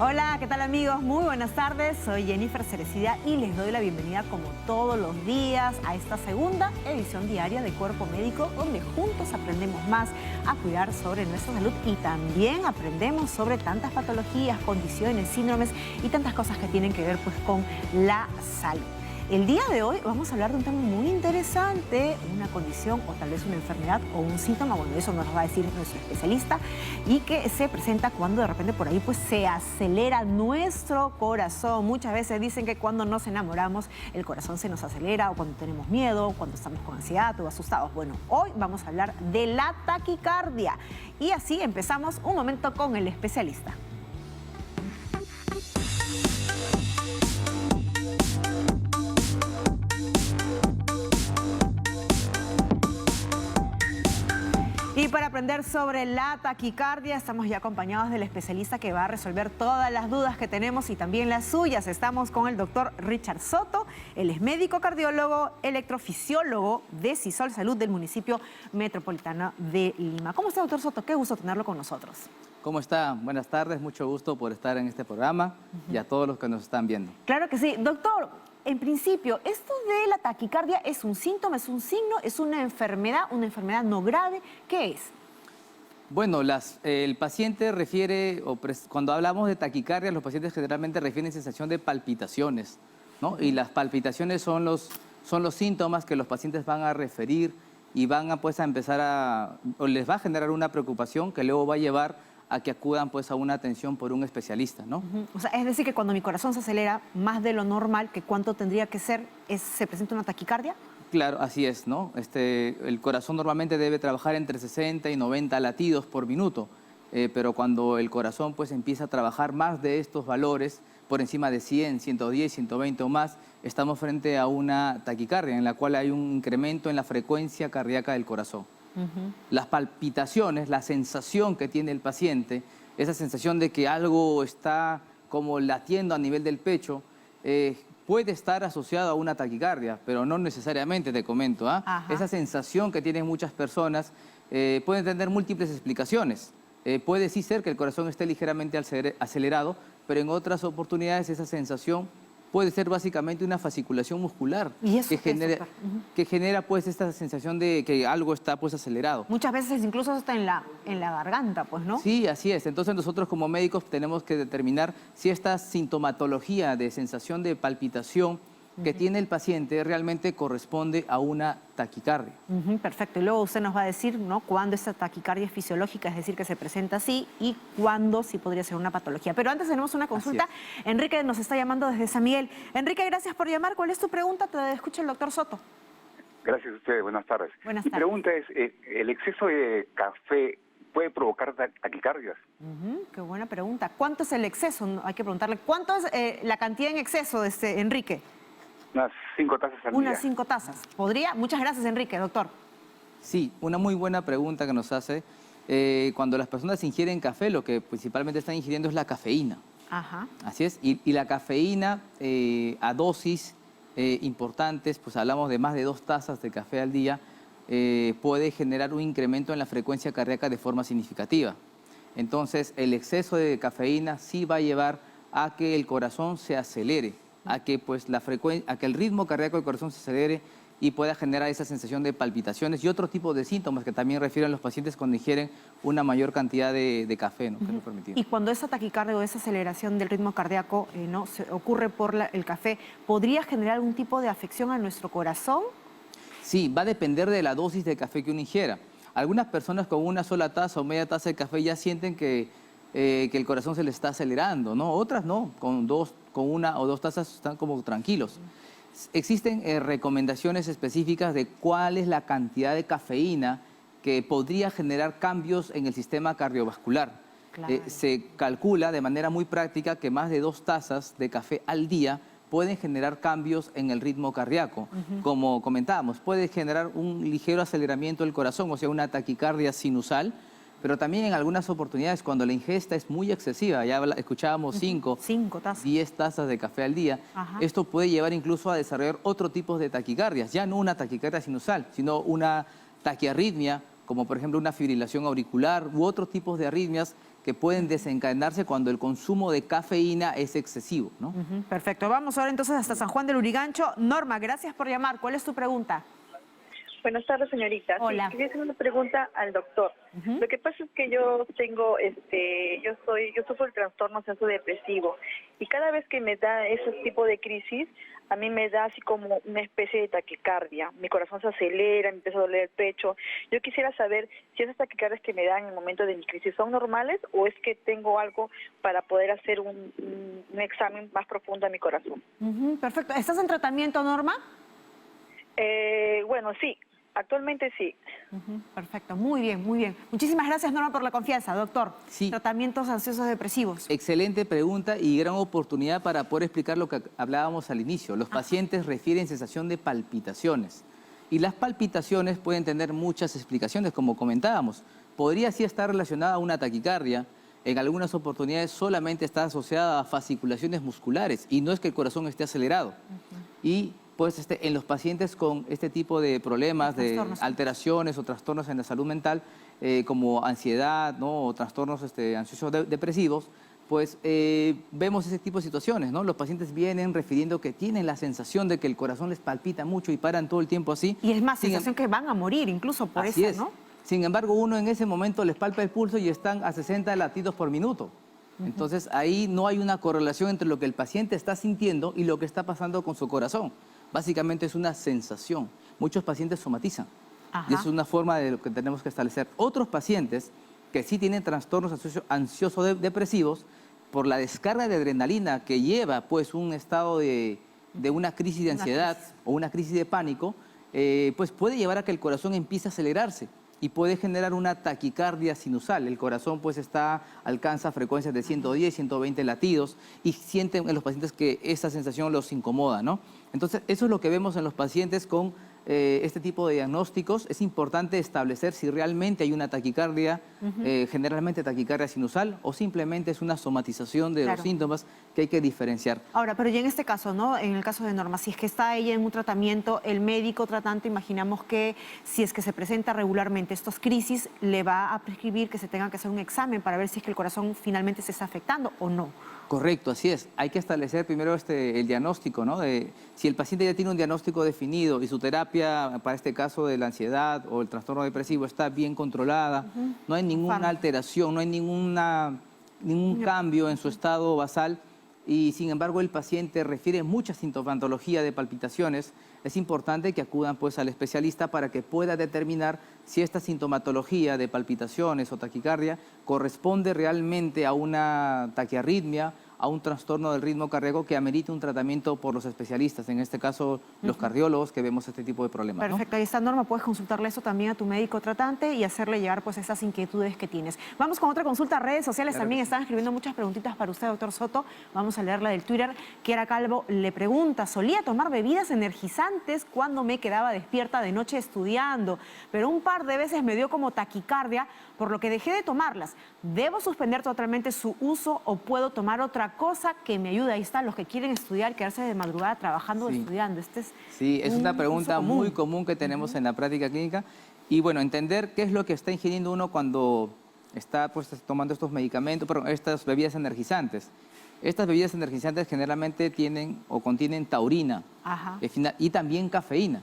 Hola, ¿qué tal amigos? Muy buenas tardes, soy Jennifer Cerecida y les doy la bienvenida como todos los días a esta segunda edición diaria de Cuerpo Médico, donde juntos aprendemos más a cuidar sobre nuestra salud y también aprendemos sobre tantas patologías, condiciones, síndromes y tantas cosas que tienen que ver pues con la salud. El día de hoy vamos a hablar de un tema muy interesante, una condición o tal vez una enfermedad o un síntoma, bueno, eso nos va a decir nuestro especialista, y que se presenta cuando de repente por ahí pues se acelera nuestro corazón. Muchas veces dicen que cuando nos enamoramos el corazón se nos acelera, o cuando tenemos miedo, o cuando estamos con ansiedad o asustados. Bueno, hoy vamos a hablar de la taquicardia y así empezamos un momento con el especialista. Y para aprender sobre la taquicardia estamos ya acompañados del especialista que va a resolver todas las dudas que tenemos y también las suyas. Estamos con el doctor Richard Soto, él es médico cardiólogo, electrofisiólogo de Sisol Salud del municipio metropolitano de Lima. ¿Cómo está, doctor Soto? Qué gusto tenerlo con nosotros. ¿Cómo está? Buenas tardes, mucho gusto por estar en este programa y a todos los que nos están viendo. Claro que sí. Doctor, en principio, ¿esto de la taquicardia es un síntoma, es un signo, es una enfermedad no grave? ¿Qué es? Bueno, el paciente refiere, cuando hablamos de taquicardia, los pacientes generalmente refieren sensación de palpitaciones, ¿no? Y las palpitaciones son los síntomas que los pacientes van a referir y van a empezar o les va a generar una preocupación que luego va a llevar a que acudan pues a una atención por un especialista, ¿no? O sea, es decir que cuando mi corazón se acelera más de lo normal, que cuánto tendría que ser, ¿se presenta una taquicardia? Claro, así es, ¿no? El corazón normalmente debe trabajar entre 60 y 90 latidos por minuto, pero cuando el corazón pues empieza a trabajar más de estos valores, por encima de 100, 110, 120 o más, estamos frente a una taquicardia en la cual hay un incremento en la frecuencia cardíaca del corazón. Las palpitaciones, la sensación que tiene el paciente, esa sensación de que algo está como latiendo a nivel del pecho, puede estar asociado a una taquicardia, pero no necesariamente, te comento. Esa sensación que tienen muchas personas puede tener múltiples explicaciones. Puede sí ser que el corazón esté ligeramente acelerado, pero en otras oportunidades esa sensación puede ser básicamente una fasciculación muscular que genera pues esta sensación de que algo está pues acelerado. Muchas veces incluso hasta en la garganta, pues, ¿no? Sí, así es. Entonces nosotros como médicos tenemos que determinar si esta sintomatología de sensación de palpitación que tiene el paciente realmente corresponde a una taquicardia. Perfecto. Y luego usted nos va a decir, ¿no?, cuándo esta taquicardia es fisiológica, es decir, que se presenta así, y cuándo sí podría ser una patología. Pero antes tenemos una consulta. Enrique nos está llamando desde San Miguel. Enrique, gracias por llamar. ¿Cuál es tu pregunta? Te escucha el doctor Soto. Gracias a ustedes. Buenas tardes. Buenas Mi tardes. pregunta es, ¿el exceso de café puede provocar taquicardias? Qué buena pregunta. ¿Cuánto es el exceso? Hay que preguntarle. ¿Cuánto es la cantidad en exceso de Enrique? Unas 5 tazas al día. Unas 5 tazas. ¿Podría? Muchas gracias, Enrique. Doctor. Sí, una muy buena pregunta que nos hace. Cuando las personas ingieren café, lo que principalmente están ingiriendo es la cafeína. Así es. Y la cafeína a dosis importantes, pues hablamos de más de 2 tazas de café al día, puede generar un incremento en la frecuencia cardíaca de forma significativa. Entonces, el exceso de cafeína sí va a llevar a que el corazón se acelere, a que el ritmo cardíaco del corazón se acelere y pueda generar esa sensación de palpitaciones y otro tipo de síntomas que también refieren los pacientes cuando ingieren una mayor cantidad de café, ¿no? Que no es permitido. Y cuando esa taquicardia o esa aceleración del ritmo cardíaco ¿no?, ocurre por el café, ¿podría generar algún tipo de afección a nuestro corazón? Sí, va a depender de la dosis de café que uno ingiera. Algunas personas con una sola taza o media taza de café ya sienten que el corazón se les está acelerando, ¿no? Otras no, con 1 o 2 tazas están como tranquilos. Existen recomendaciones específicas de cuál es la cantidad de cafeína que podría generar cambios en el sistema cardiovascular. Claro. Se calcula de manera muy práctica que más de 2 tazas de café al día pueden generar cambios en el ritmo cardíaco. Como comentábamos, puede generar un ligero aceleramiento del corazón, o sea, una taquicardia sinusal, pero también en algunas oportunidades cuando la ingesta es muy excesiva, ya escuchábamos 5 tazas, 10 tazas de café al día, esto puede llevar incluso a desarrollar otro tipo de taquicardias, ya no una taquicardia sinusal, sino una taquiarritmia, como por ejemplo una fibrilación auricular u otros tipos de arritmias que pueden desencadenarse cuando el consumo de cafeína es excesivo, ¿no? Perfecto. Vamos ahora entonces hasta San Juan del Urigancho. Norma, gracias por llamar. ¿Cuál es tu pregunta? Buenas tardes, señorita. Hola. Sí, quería hacer una pregunta al doctor. Lo que pasa es que yo tengo, yo sufro el trastorno depresivo y cada vez que me da ese tipo de crisis, a mí me da así como una especie de taquicardia. Mi corazón se acelera, me empieza a doler el pecho. Yo quisiera saber si esas taquicardias que me dan en el momento de mi crisis son normales o es que tengo algo para poder hacer un examen más profundo a mi corazón. Perfecto. ¿Estás en tratamiento, Norma? Bueno, sí. Actualmente sí. Perfecto, muy bien, muy bien. Muchísimas gracias, Norma, por la confianza, doctor. Sí. Tratamientos ansiosos depresivos. Excelente pregunta y gran oportunidad para poder explicar lo que hablábamos al inicio. Los pacientes refieren sensación de palpitaciones y las palpitaciones pueden tener muchas explicaciones, como comentábamos. Podría sí estar relacionada a una taquicardia. En algunas oportunidades solamente está asociada a fasciculaciones musculares y no es que el corazón esté acelerado. Y pues en los pacientes con este tipo de problemas, de alteraciones o trastornos en la salud mental, como ansiedad, ¿no? O trastornos ansiosos depresivos, pues vemos ese tipo de situaciones, ¿no? Los pacientes vienen refiriendo que tienen la sensación de que el corazón les palpita mucho y paran todo el tiempo así. Y es más, sensación que van a morir incluso por eso, ¿no? Sin embargo, uno en ese momento les palpa el pulso y están a 60 latidos por minuto. Entonces, ahí no hay una correlación entre lo que el paciente está sintiendo y lo que está pasando con su corazón. Básicamente es una sensación. Muchos pacientes somatizan. Y eso es una forma de lo que tenemos que establecer. Otros pacientes que sí tienen trastornos ansiosos depresivos, por la descarga de adrenalina que lleva pues un estado de una crisis de ansiedad o una crisis de pánico, pues puede llevar a que el corazón empiece a acelerarse y puede generar una taquicardia sinusal. El corazón pues alcanza frecuencias de 110, 120 latidos y sienten en los pacientes que esa sensación los incomoda, ¿no? Entonces, eso es lo que vemos en los pacientes con este tipo de diagnósticos. Es importante establecer si realmente hay una taquicardia, generalmente taquicardia sinusal, o simplemente es una somatización de los síntomas que hay que diferenciar. Ahora, pero ya en este caso, ¿no? En el caso de Norma, si es que está ella en un tratamiento, el médico tratante, imaginamos que si es que se presenta regularmente estas crisis, le va a prescribir que se tenga que hacer un examen para ver si es que el corazón finalmente se está afectando o no. Correcto, así es. Hay que establecer primero el diagnóstico, ¿no? Si el paciente ya tiene un diagnóstico definido y su terapia, para este caso de la ansiedad o el trastorno depresivo, está bien controlada, no hay ninguna alteración, no hay ningún cambio en su estado basal y sin embargo el paciente refiere mucha sintomatología de palpitaciones, es importante que acudan pues al especialista para que pueda determinar si esta sintomatología de palpitaciones o taquicardia corresponde realmente a una taquiarritmia, a un trastorno del ritmo cardíaco que amerite un tratamiento por los especialistas, en este caso los cardiólogos que vemos este tipo de problemas. Perfecto, ahí está, Norma, puedes consultarle eso también a tu médico tratante y hacerle llegar pues esas inquietudes que tienes. Vamos con otra consulta, redes sociales también están escribiendo muchas preguntitas para usted, doctor Soto. Vamos a leerla del Twitter. Kiara Calvo le pregunta, solía tomar bebidas energizantes cuando me quedaba despierta de noche estudiando, pero un par de veces me dio como taquicardia, por lo que dejé de tomarlas. ¿Debo suspender totalmente su uso o puedo tomar otra cosa que me ayude? Ahí están los que quieren estudiar, quedarse de madrugada trabajando o estudiando. Sí, es una pregunta muy común que tenemos en la práctica clínica. Y bueno, entender qué es lo que está ingiriendo uno cuando está pues, tomando estos medicamentos, estas bebidas energizantes. Estas bebidas energizantes generalmente tienen o contienen taurina y también cafeína.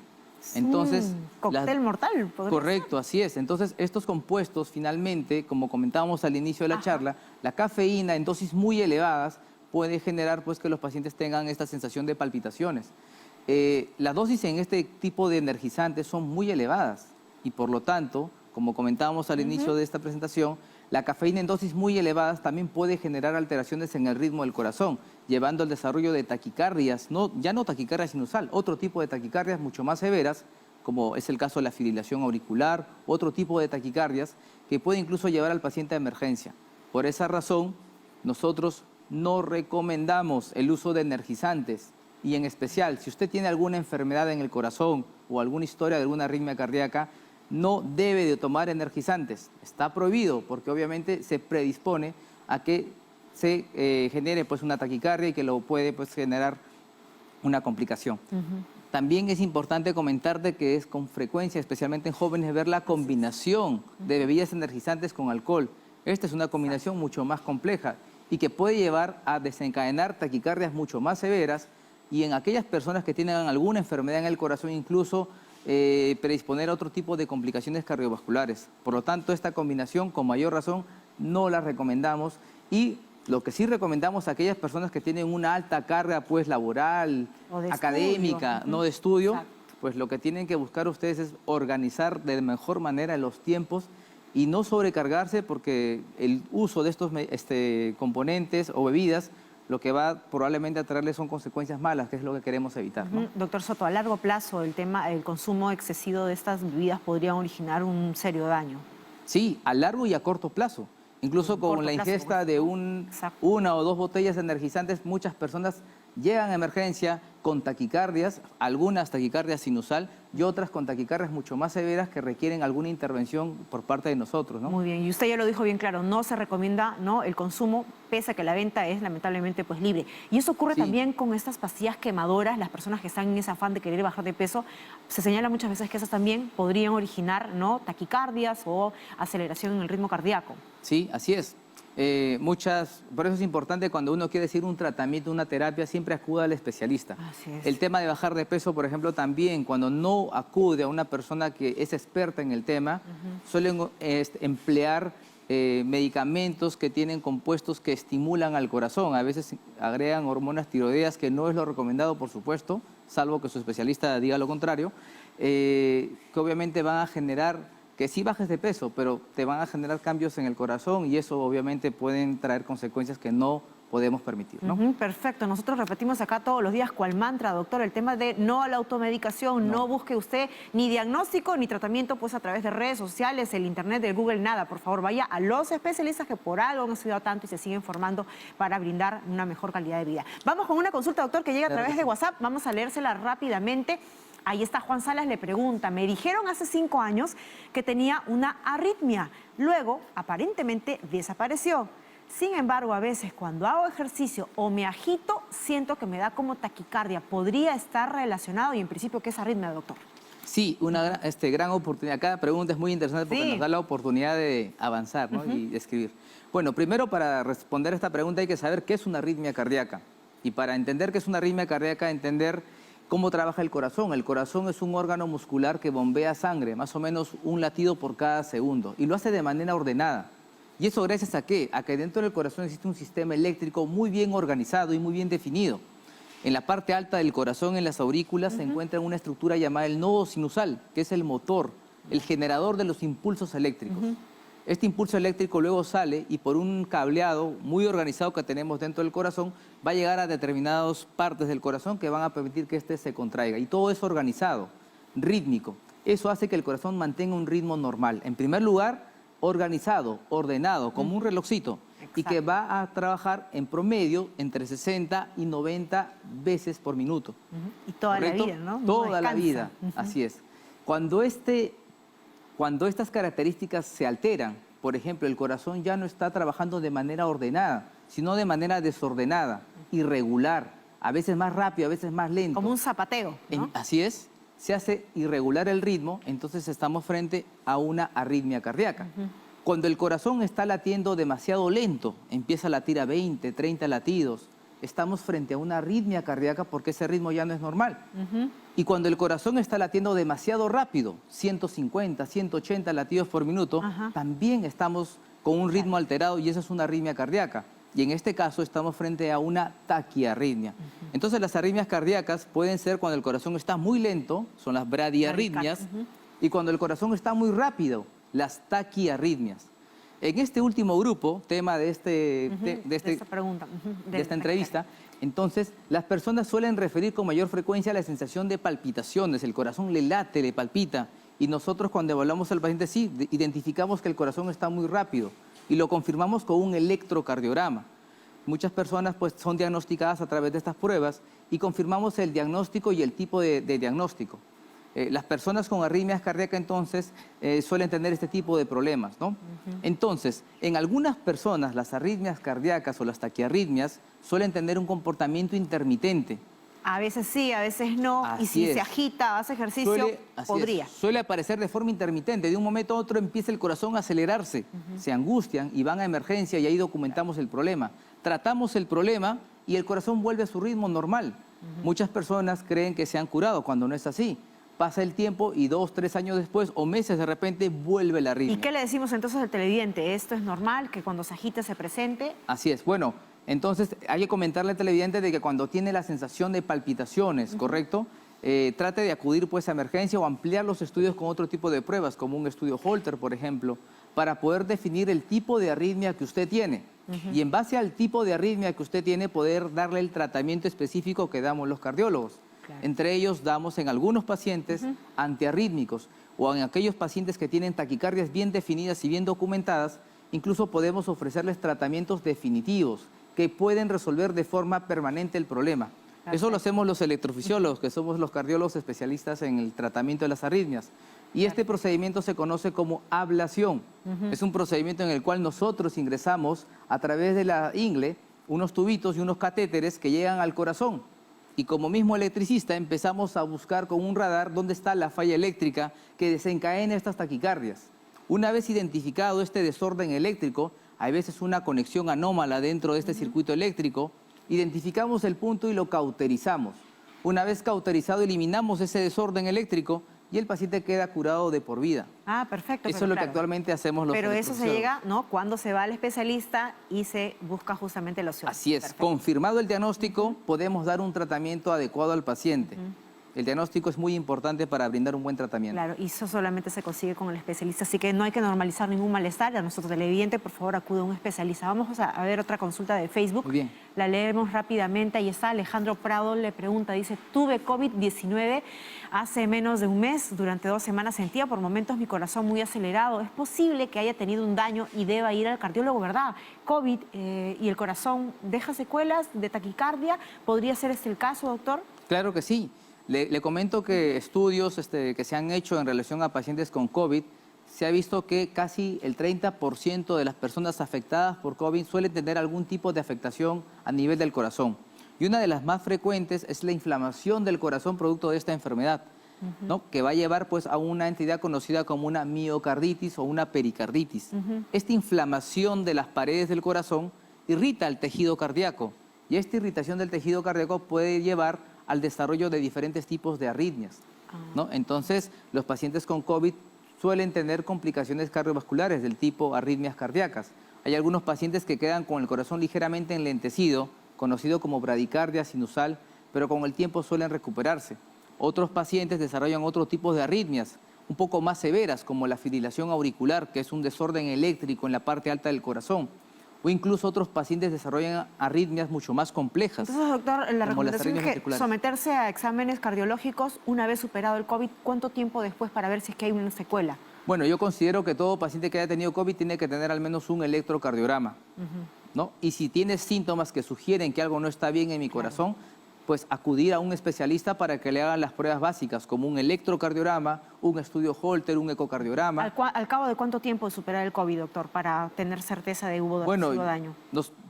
Entonces, cóctel mortal, correcto, así es. Entonces, estos compuestos finalmente, como comentábamos al inicio de la charla, la cafeína en dosis muy elevadas puede generar pues, que los pacientes tengan esta sensación de palpitaciones. Las dosis en este tipo de energizantes son muy elevadas y por lo tanto, como comentábamos al inicio de esta presentación, la cafeína en dosis muy elevadas también puede generar alteraciones en el ritmo del corazón, llevando al desarrollo de taquicardias, ya no taquicardia sinusal, otro tipo de taquicardias mucho más severas, como es el caso de la fibrilación auricular, otro tipo de taquicardias que puede incluso llevar al paciente a emergencia. Por esa razón, nosotros no recomendamos el uso de energizantes y en especial, si usted tiene alguna enfermedad en el corazón o alguna historia de alguna arritmia cardíaca, no debe de tomar energizantes. Está prohibido porque obviamente se predispone a que se genere pues, una taquicardia y que lo puede pues, generar una complicación. También es importante comentarte que es con frecuencia, especialmente en jóvenes, ver la combinación de bebidas energizantes con alcohol. Esta es una combinación mucho más compleja y que puede llevar a desencadenar taquicardias mucho más severas y en aquellas personas que tienen alguna enfermedad en el corazón incluso predisponer a otro tipo de complicaciones cardiovasculares. Por lo tanto, esta combinación, con mayor razón, no la recomendamos y lo que sí recomendamos a aquellas personas que tienen una alta carga pues laboral, académica, no de estudio, exacto, pues lo que tienen que buscar ustedes es organizar de mejor manera los tiempos y no sobrecargarse porque el uso de estos componentes o bebidas lo que va probablemente a traerles son consecuencias malas, que es lo que queremos evitar, ¿no? Doctor Soto, a largo plazo el consumo excesivo de estas bebidas podría originar un serio daño. Sí, a largo y a corto plazo. Incluso con la ingesta de una o dos botellas energizantes, muchas personas llegan a emergencia con taquicardias, algunas taquicardias sinusal y otras con taquicardias mucho más severas que requieren alguna intervención por parte de nosotros, ¿no? Muy bien, y usted ya lo dijo bien claro, no se recomienda, ¿no?, el consumo, pese a que la venta es lamentablemente pues libre. Y eso ocurre también con estas pastillas quemadoras, las personas que están en ese afán de querer bajar de peso, se señala muchas veces que esas también podrían originar, ¿no?, taquicardias o aceleración en el ritmo cardíaco. Sí, así es. Por eso es importante cuando uno quiere decir un tratamiento, una terapia, siempre acuda al especialista. Así es. El tema de bajar de peso, por ejemplo, también cuando no acude a una persona que es experta en el tema, suelen emplear medicamentos que tienen compuestos que estimulan al corazón. A veces agregan hormonas tiroideas, que no es lo recomendado, por supuesto, salvo que su especialista diga lo contrario, que obviamente van a generar que sí bajes de peso, pero te van a generar cambios en el corazón y eso obviamente pueden traer consecuencias que no podemos permitir, ¿no? Perfecto. Nosotros repetimos acá todos los días cual mantra, doctor, el tema de no a la automedicación, no busque usted ni diagnóstico ni tratamiento pues a través de redes sociales, el internet, el Google, nada. Por favor, vaya a los especialistas que por algo han estudiado tanto y se siguen formando para brindar una mejor calidad de vida. Vamos con una consulta, doctor, que llega a través de WhatsApp. Vamos a leérsela rápidamente. Ahí está, Juan Salas le pregunta, me dijeron hace 5 años que tenía una arritmia, luego aparentemente desapareció. Sin embargo, a veces cuando hago ejercicio o me agito, siento que me da como taquicardia. ¿Podría estar relacionado y en principio qué es arritmia, doctor? Sí, una gran oportunidad. Cada pregunta es muy interesante porque nos da la oportunidad de avanzar, ¿no? Y de escribir. Bueno, primero para responder esta pregunta hay que saber qué es una arritmia cardíaca. Y para entender qué es una arritmia cardíaca, entender cómo trabaja el corazón. El corazón es un órgano muscular que bombea sangre, más o menos un latido por cada segundo, y lo hace de manera ordenada. ¿Y eso gracias a qué? A que dentro del corazón existe un sistema eléctrico muy bien organizado y muy bien definido. En la parte alta del corazón, en las aurículas, se encuentra una estructura llamada el nodo sinusal, que es el motor, el generador de los impulsos eléctricos. Este impulso eléctrico luego sale y por un cableado muy organizado que tenemos dentro del corazón va a llegar a determinadas partes del corazón que van a permitir que éste se contraiga. Y todo es organizado, rítmico. Eso hace que el corazón mantenga un ritmo normal. En primer lugar, organizado, ordenado, como un relojcito. Y que va a trabajar en promedio entre 60 y 90 veces por minuto. Y toda la vida, ¿no? Toda la vida, así es. Cuando estas características se alteran, por ejemplo, el corazón ya no está trabajando de manera ordenada, sino de manera desordenada, irregular, a veces más rápido, a veces más lento. Como un zapateo, ¿no? Así es, se hace irregular el ritmo, entonces estamos frente a una arritmia cardíaca. Cuando el corazón está latiendo demasiado lento, empieza a latir a 20, 30 latidos, estamos frente a una arritmia cardíaca porque ese ritmo ya no es normal. Y cuando el corazón está latiendo demasiado rápido, 150, 180 latidos por minuto, también estamos con un ritmo alterado y esa es una arritmia cardíaca. Y en este caso estamos frente a una taquiarritmia. Entonces las arritmias cardíacas pueden ser cuando el corazón está muy lento, son las bradiarritmias, y cuando el corazón está muy rápido, las taquiarritmias. En este último grupo, tema de esta entrevista, entonces las personas suelen referir con mayor frecuencia a la sensación de palpitaciones, el corazón le late, le palpita, y nosotros cuando evaluamos al paciente sí, identificamos que el corazón está muy rápido y lo confirmamos con un electrocardiograma. Muchas personas pues son diagnosticadas a través de estas pruebas y confirmamos el diagnóstico y el tipo de diagnóstico. Las personas con arritmias cardíacas entonces suelen tener este tipo de problemas, ¿no? Entonces, en algunas personas las arritmias cardíacas o las taquiarritmias suelen tener un comportamiento intermitente. A veces sí, a veces no. Así y si es. se agita, hace ejercicio, podría. Suele aparecer de forma intermitente. De un momento a otro empieza el corazón a acelerarse. Se angustian y van a emergencia y ahí documentamos el problema. Tratamos el problema y el corazón vuelve a su ritmo normal. Muchas personas creen que se han curado cuando no es así. Pasa el tiempo y 2, 3 años después o meses de repente vuelve la arritmia. ¿Y qué le decimos entonces al televidente? ¿Esto es normal, que cuando se agite se presente? Así es. Bueno, entonces hay que comentarle al televidente de que cuando tiene la sensación de palpitaciones, ¿correcto? Trate de acudir pues a emergencia o ampliar los estudios con otro tipo de pruebas, como un estudio Holter, por ejemplo, para poder definir el tipo de arritmia que usted tiene. Y en base al tipo de arritmia que usted tiene, poder darle el tratamiento específico que damos los cardiólogos. Claro. Entre ellos damos en algunos pacientes antiarrítmicos o en aquellos pacientes que tienen taquicardias bien definidas y bien documentadas, incluso podemos ofrecerles tratamientos definitivos que pueden resolver de forma permanente el problema. Perfecto. Eso lo hacemos los electrofisiólogos, que somos los cardiólogos especialistas en el tratamiento de las arritmias. Y este procedimiento se conoce como ablación. Es un procedimiento en el cual nosotros ingresamos a través de la ingle unos tubitos y unos catéteres que llegan al corazón. Y como mismo electricista empezamos a buscar con un radar dónde está la falla eléctrica que desencadena estas taquicardias. Una vez identificado este desorden eléctrico, hay veces una conexión anómala dentro de este circuito eléctrico, identificamos el punto y lo cauterizamos. Una vez cauterizado, eliminamos ese desorden eléctrico y el paciente queda curado de por vida. Ah, perfecto. Eso es lo que actualmente hacemos los electrofisiólogos. Pero eso se llega, ¿no?, cuando se va al especialista y se busca justamente la opción. Así es. Perfecto. Confirmado el diagnóstico, podemos dar un tratamiento adecuado al paciente. El diagnóstico es muy importante para brindar un buen tratamiento. Claro, y eso solamente se consigue con el especialista, así que no hay que normalizar ningún malestar. A nuestro televidente, por favor, acude a un especialista. Vamos a ver otra consulta de Facebook. Muy bien. La leemos rápidamente. Ahí está, Alejandro Prado le pregunta, dice, tuve COVID-19 hace menos de un mes. Durante 2 semanas sentía por momentos mi corazón muy acelerado. ¿Es posible que haya tenido un daño y deba ir al cardiólogo, verdad? COVID y el corazón, ¿deja secuelas de taquicardia? ¿Podría ser este el caso, doctor? Claro que sí. Le comento que estudios que se han hecho en relación a pacientes con COVID, se ha visto que casi el 30% de las personas afectadas por COVID suelen tener algún tipo de afectación a nivel del corazón. Y una de las más frecuentes es la inflamación del corazón producto de esta enfermedad, ¿no?, que va a llevar pues, a una entidad conocida como una miocarditis o una pericarditis. Esta inflamación de las paredes del corazón irrita el tejido cardíaco y esta irritación del tejido cardíaco puede llevar al desarrollo de diferentes tipos de arritmias, ¿no? Entonces, los pacientes con COVID suelen tener complicaciones cardiovasculares del tipo arritmias cardíacas. Hay algunos pacientes que quedan con el corazón ligeramente enlentecido, conocido como bradicardia sinusal, pero con el tiempo suelen recuperarse. Otros pacientes desarrollan otros tipos de arritmias, un poco más severas, como la fibrilación auricular, que es un desorden eléctrico en la parte alta del corazón. O incluso otros pacientes desarrollan arritmias mucho más complejas. Entonces, doctor, la recomendación es que someterse a exámenes cardiológicos una vez superado el COVID. ¿Cuánto tiempo después para ver si es que hay una secuela? Bueno, yo considero que todo paciente que haya tenido COVID tiene que tener al menos un electrocardiograma, ¿no? Y si tiene síntomas que sugieren que algo no está bien en mi corazón, pues acudir a un especialista para que le hagan las pruebas básicas, como un electrocardiograma, un estudio Holter, un ecocardiograma. ¿Al cabo de cuánto tiempo de superar el COVID, doctor, para tener certeza de hubo daño?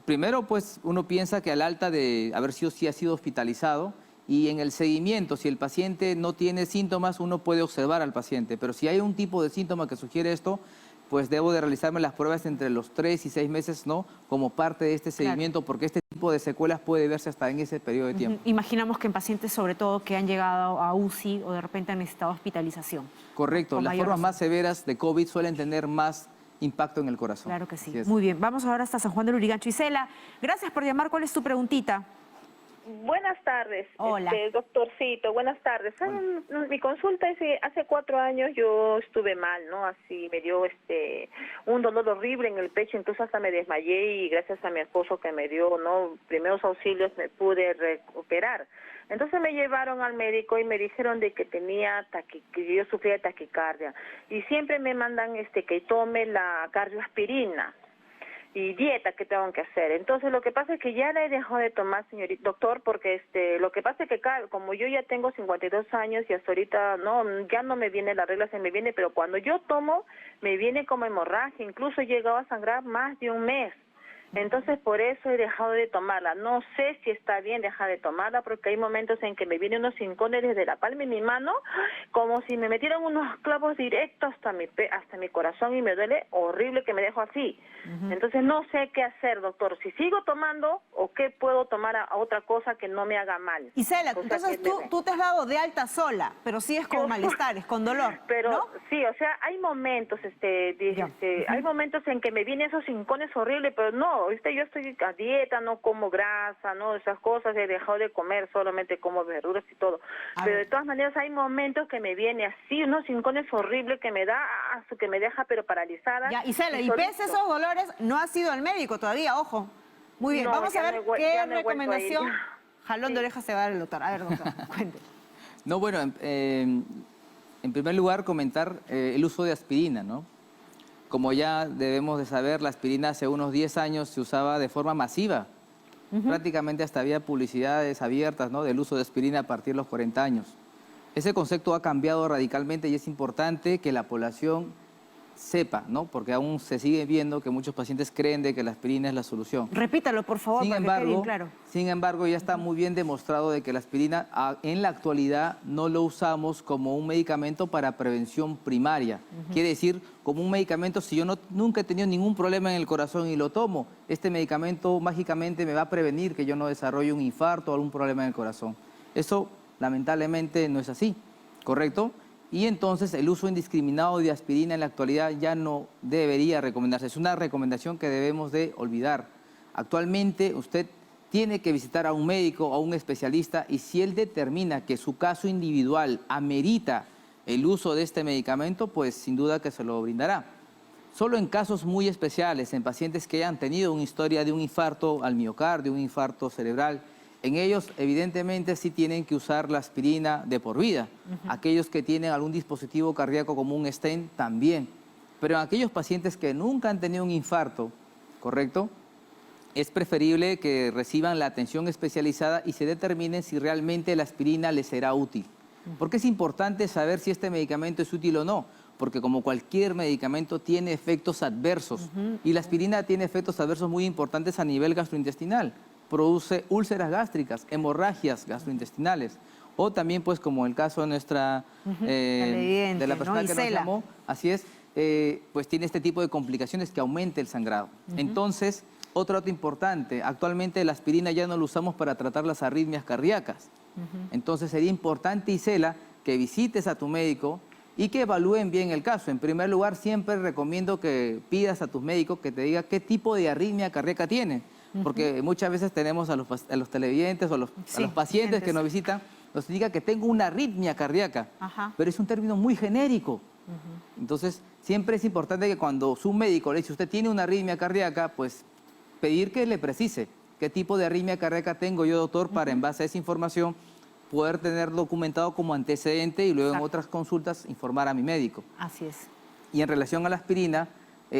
Primero, pues uno piensa que al alta de haber sido, sí ha sido hospitalizado, y en el seguimiento, si el paciente no tiene síntomas, uno puede observar al paciente, pero si hay un tipo de síntoma que sugiere esto, pues debo de realizarme las pruebas entre los 3 y 6 meses, ¿no?, como parte de este seguimiento, porque este tipo de secuelas puede verse hasta en ese periodo de tiempo. Imaginamos que en pacientes, sobre todo, que han llegado a UCI o de repente han necesitado hospitalización. Correcto, las formas más severas de COVID suelen tener más impacto en el corazón. Claro que sí. Muy bien, vamos ahora hasta San Juan del Lurigancho. Isela, gracias por llamar. ¿Cuál es tu preguntita? Buenas tardes, hola. Doctorcito, buenas tardes. Mi consulta es que hace 4 años yo estuve mal, ¿no? Así me dio un dolor horrible en el pecho, incluso hasta me desmayé y gracias a mi esposo que me dio, ¿no?, primeros auxilios me pude recuperar. Entonces me llevaron al médico y me dijeron de que que yo sufría de taquicardia y siempre me mandan que tome la cardioaspirina y dieta que tengo que hacer. Entonces lo que pasa es que ya la he dejado de tomar, señorita doctor, porque lo que pasa es que como yo ya tengo 52 años y hasta ahorita ya no me viene la regla, se me viene, pero cuando yo tomo me viene como hemorragia, incluso he llegado a sangrar más de un mes. Entonces por eso he dejado de tomarla. No sé si está bien dejar de tomarla porque hay momentos en que me vienen unos hincones desde la palma de mi mano como si me metieran unos clavos directos hasta mi corazón y me duele horrible que me dejo así. Entonces no sé qué hacer, doctor. Si sigo tomando o qué puedo tomar a otra cosa que no me haga mal. Isela, entonces tú te has dado de alta sola, pero sigues con malestares, con dolor, pero ¿no? sí, o sea, hay momentos, hay momentos en que me vienen esos hincones horribles, pero no, yo estoy a dieta, no como grasa, no esas cosas, he dejado de comer, solamente como verduras y todo. Pero de todas maneras hay momentos que me viene así, unos hincones horribles que me da, que me deja pero paralizada. Ya, Isela, y pese a esos dolores, no has ido al médico todavía, ojo. Muy bien, No, vamos a ver qué recomendación. Jalón de orejas se va a dar el doctor. A ver, doctor, cuente. No, bueno, en primer lugar comentar el uso de aspirina, ¿no? Como ya debemos de saber, la aspirina hace unos 10 años se usaba de forma masiva. Prácticamente hasta había publicidades abiertas, ¿no?, del uso de aspirina a partir de los 40 años. Ese concepto ha cambiado radicalmente y es importante que la población sepa, ¿no? Porque aún se sigue viendo que muchos pacientes creen de que la aspirina es la solución. Repítalo, por favor, para que quede bien claro. Sin embargo, ya está muy bien demostrado de que la aspirina en la actualidad no lo usamos como un medicamento para prevención primaria. Quiere decir, como un medicamento, si yo nunca he tenido ningún problema en el corazón y lo tomo, este medicamento mágicamente me va a prevenir que yo no desarrolle un infarto o algún problema en el corazón. Eso, lamentablemente, no es así, ¿correcto? Y entonces el uso indiscriminado de aspirina en la actualidad ya no debería recomendarse. Es una recomendación que debemos de olvidar. Actualmente usted tiene que visitar a un médico o a un especialista y si él determina que su caso individual amerita el uso de este medicamento, pues sin duda que se lo brindará. Solo en casos muy especiales, en pacientes que hayan tenido una historia de un infarto al miocardio, un infarto cerebral, en ellos, evidentemente, sí tienen que usar la aspirina de por vida. Aquellos que tienen algún dispositivo cardíaco como un stent, también. Pero en aquellos pacientes que nunca han tenido un infarto, ¿correcto?, es preferible que reciban la atención especializada y se determine si realmente la aspirina les será útil. Porque es importante saber si este medicamento es útil o no, porque como cualquier medicamento tiene efectos adversos. Y la aspirina tiene efectos adversos muy importantes a nivel gastrointestinal. Produce úlceras gástricas, hemorragias gastrointestinales, o también, pues, como el caso de nuestra, de la persona que nos llamó, así es, pues tiene este tipo de complicaciones que aumenta el sangrado. Entonces, otro dato importante, actualmente la aspirina ya no la usamos para tratar las arritmias cardíacas. Entonces, sería importante, Isela, que visites a tu médico y que evalúen bien el caso. En primer lugar, siempre recomiendo que pidas a tus médicos que te diga qué tipo de arritmia cardíaca tienen. Porque muchas veces tenemos a los televidentes o a los pacientes que nos visitan, nos indica que tengo una arritmia cardíaca, pero es un término muy genérico. Entonces, siempre es importante que cuando su médico le dice, usted tiene una arritmia cardíaca, pues pedir que le precise qué tipo de arritmia cardíaca tengo yo, doctor, para en base a esa información poder tener documentado como antecedente y luego en otras consultas informar a mi médico. Así es. Y en relación a la aspirina,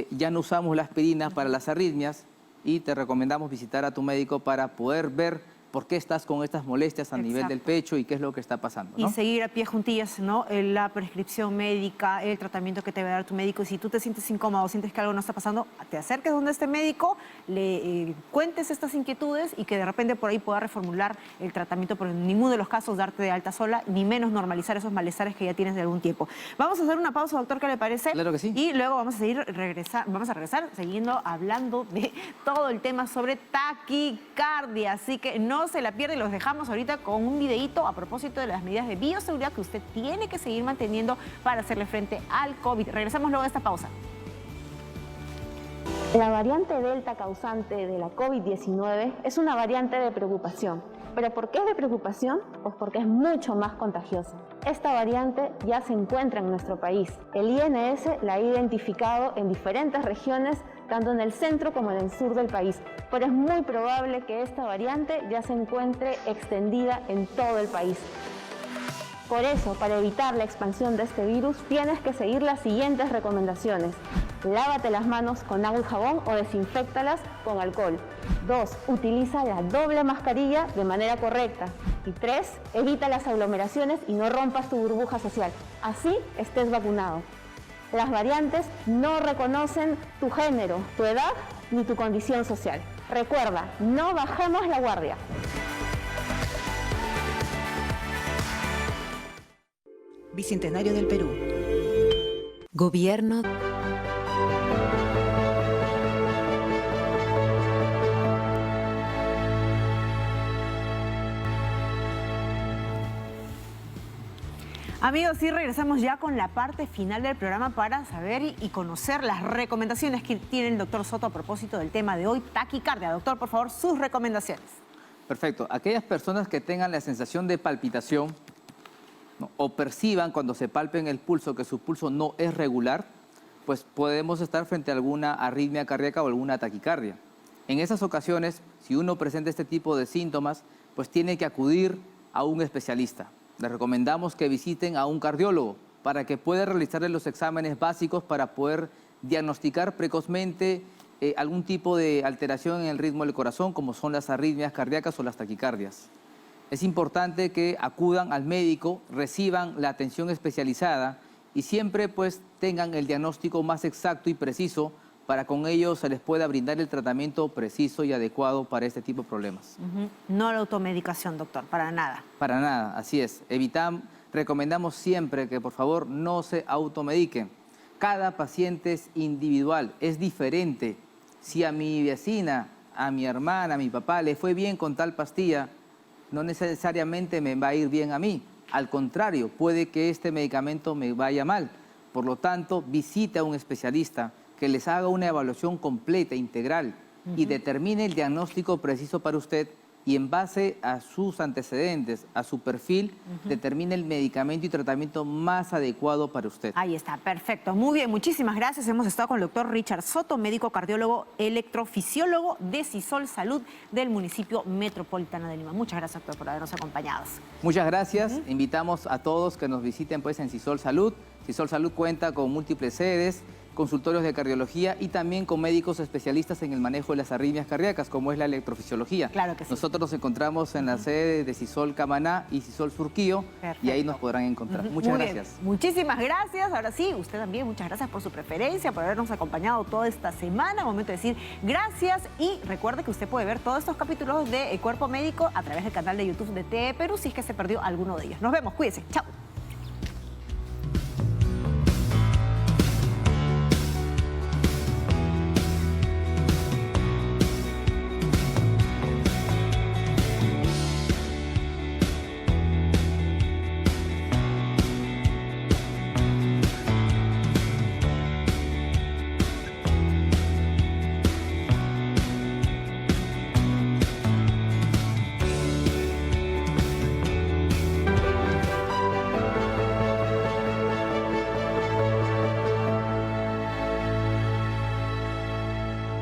ya no usamos la aspirina para las arritmias, y te recomendamos visitar a tu médico para poder ver por qué estás con estas molestias a nivel del pecho y qué es lo que está pasando, ¿no? Y seguir a pie juntillas, ¿no?, la prescripción médica, el tratamiento que te va a dar tu médico. Y si tú te sientes incómodo, sientes que algo no está pasando, te acerques donde este médico, le cuentes estas inquietudes y que de repente por ahí pueda reformular el tratamiento, pero en ninguno de los casos darte de alta sola, ni menos normalizar esos malestares que ya tienes de algún tiempo. Vamos a hacer una pausa, doctor, ¿qué le parece? Claro que sí. Y luego vamos a regresar siguiendo hablando de todo el tema sobre taquicardia. Así que no se la pierde y los dejamos ahorita con un videíto a propósito de las medidas de bioseguridad que usted tiene que seguir manteniendo para hacerle frente al COVID. Regresamos luego de esta pausa. La variante Delta causante de la COVID-19 es una variante de preocupación. ¿Pero por qué es de preocupación? Pues porque es mucho más contagiosa. Esta variante ya se encuentra en nuestro país. El INS la ha identificado en diferentes regiones, tanto en el centro como en el sur del país. Pero es muy probable que esta variante ya se encuentre extendida en todo el país. Por eso, para evitar la expansión de este virus, tienes que seguir las siguientes recomendaciones. Lávate las manos con agua y jabón o desinféctalas con alcohol. 2. Utiliza la doble mascarilla de manera correcta. Y 3. Evita las aglomeraciones y no rompas tu burbuja social. Así estés vacunado. Las variantes no reconocen tu género, tu edad ni tu condición social. Recuerda, no bajemos la guardia. Bicentenario del Perú. Gobierno. Amigos, y regresamos ya con la parte final del programa para saber y conocer las recomendaciones que tiene el doctor Soto a propósito del tema de hoy, taquicardia. Doctor, por favor, sus recomendaciones. Perfecto. Aquellas personas que tengan la sensación de palpitación, ¿no?, o perciban cuando se palpen el pulso que su pulso no es regular, pues podemos estar frente a alguna arritmia cardíaca o alguna taquicardia. En esas ocasiones, si uno presenta este tipo de síntomas, pues tiene que acudir a un especialista. Les recomendamos que visiten a un cardiólogo para que pueda realizarle los exámenes básicos para poder diagnosticar precozmente algún tipo de alteración en el ritmo del corazón, como son las arritmias cardíacas o las taquicardias. Es importante que acudan al médico, reciban la atención especializada y siempre pues tengan el diagnóstico más exacto y preciso para con ello se les pueda brindar el tratamiento preciso y adecuado para este tipo de problemas. No la automedicación, doctor, para nada. Para nada, así es. Recomendamos siempre que por favor no se automediquen. Cada paciente es individual, es diferente. Si a mi vecina, a mi hermana, a mi papá le fue bien con tal pastilla, no necesariamente me va a ir bien a mí. Al contrario, puede que este medicamento me vaya mal. Por lo tanto, visite a un especialista que les haga una evaluación completa, integral, y determine el diagnóstico preciso para usted y en base a sus antecedentes, a su perfil, determine el medicamento y tratamiento más adecuado para usted. Ahí está, perfecto. Muy bien, muchísimas gracias. Hemos estado con el doctor Richard Soto, médico cardiólogo, electrofisiólogo de Sisol Salud del municipio metropolitano de Lima. Muchas gracias, doctor, por habernos acompañado. Muchas gracias. Invitamos a todos que nos visiten pues en Sisol Salud. Sisol Salud cuenta con múltiples sedes, consultorios de cardiología y también con médicos especialistas en el manejo de las arritmias cardíacas, como es la electrofisiología. Claro que sí. Nosotros nos encontramos en la sede de Sisol Camaná y Sisol Surquillo. Perfecto. Y ahí nos podrán encontrar. Muchas Muy gracias. Bien. Muchísimas gracias. Ahora sí, usted también, muchas gracias por su preferencia, por habernos acompañado toda esta semana. Momento de decir gracias y recuerde que usted puede ver todos estos capítulos de El Cuerpo Médico a través del canal de YouTube de TE Perú si es que se perdió alguno de ellos. Nos vemos, cuídese. Chao.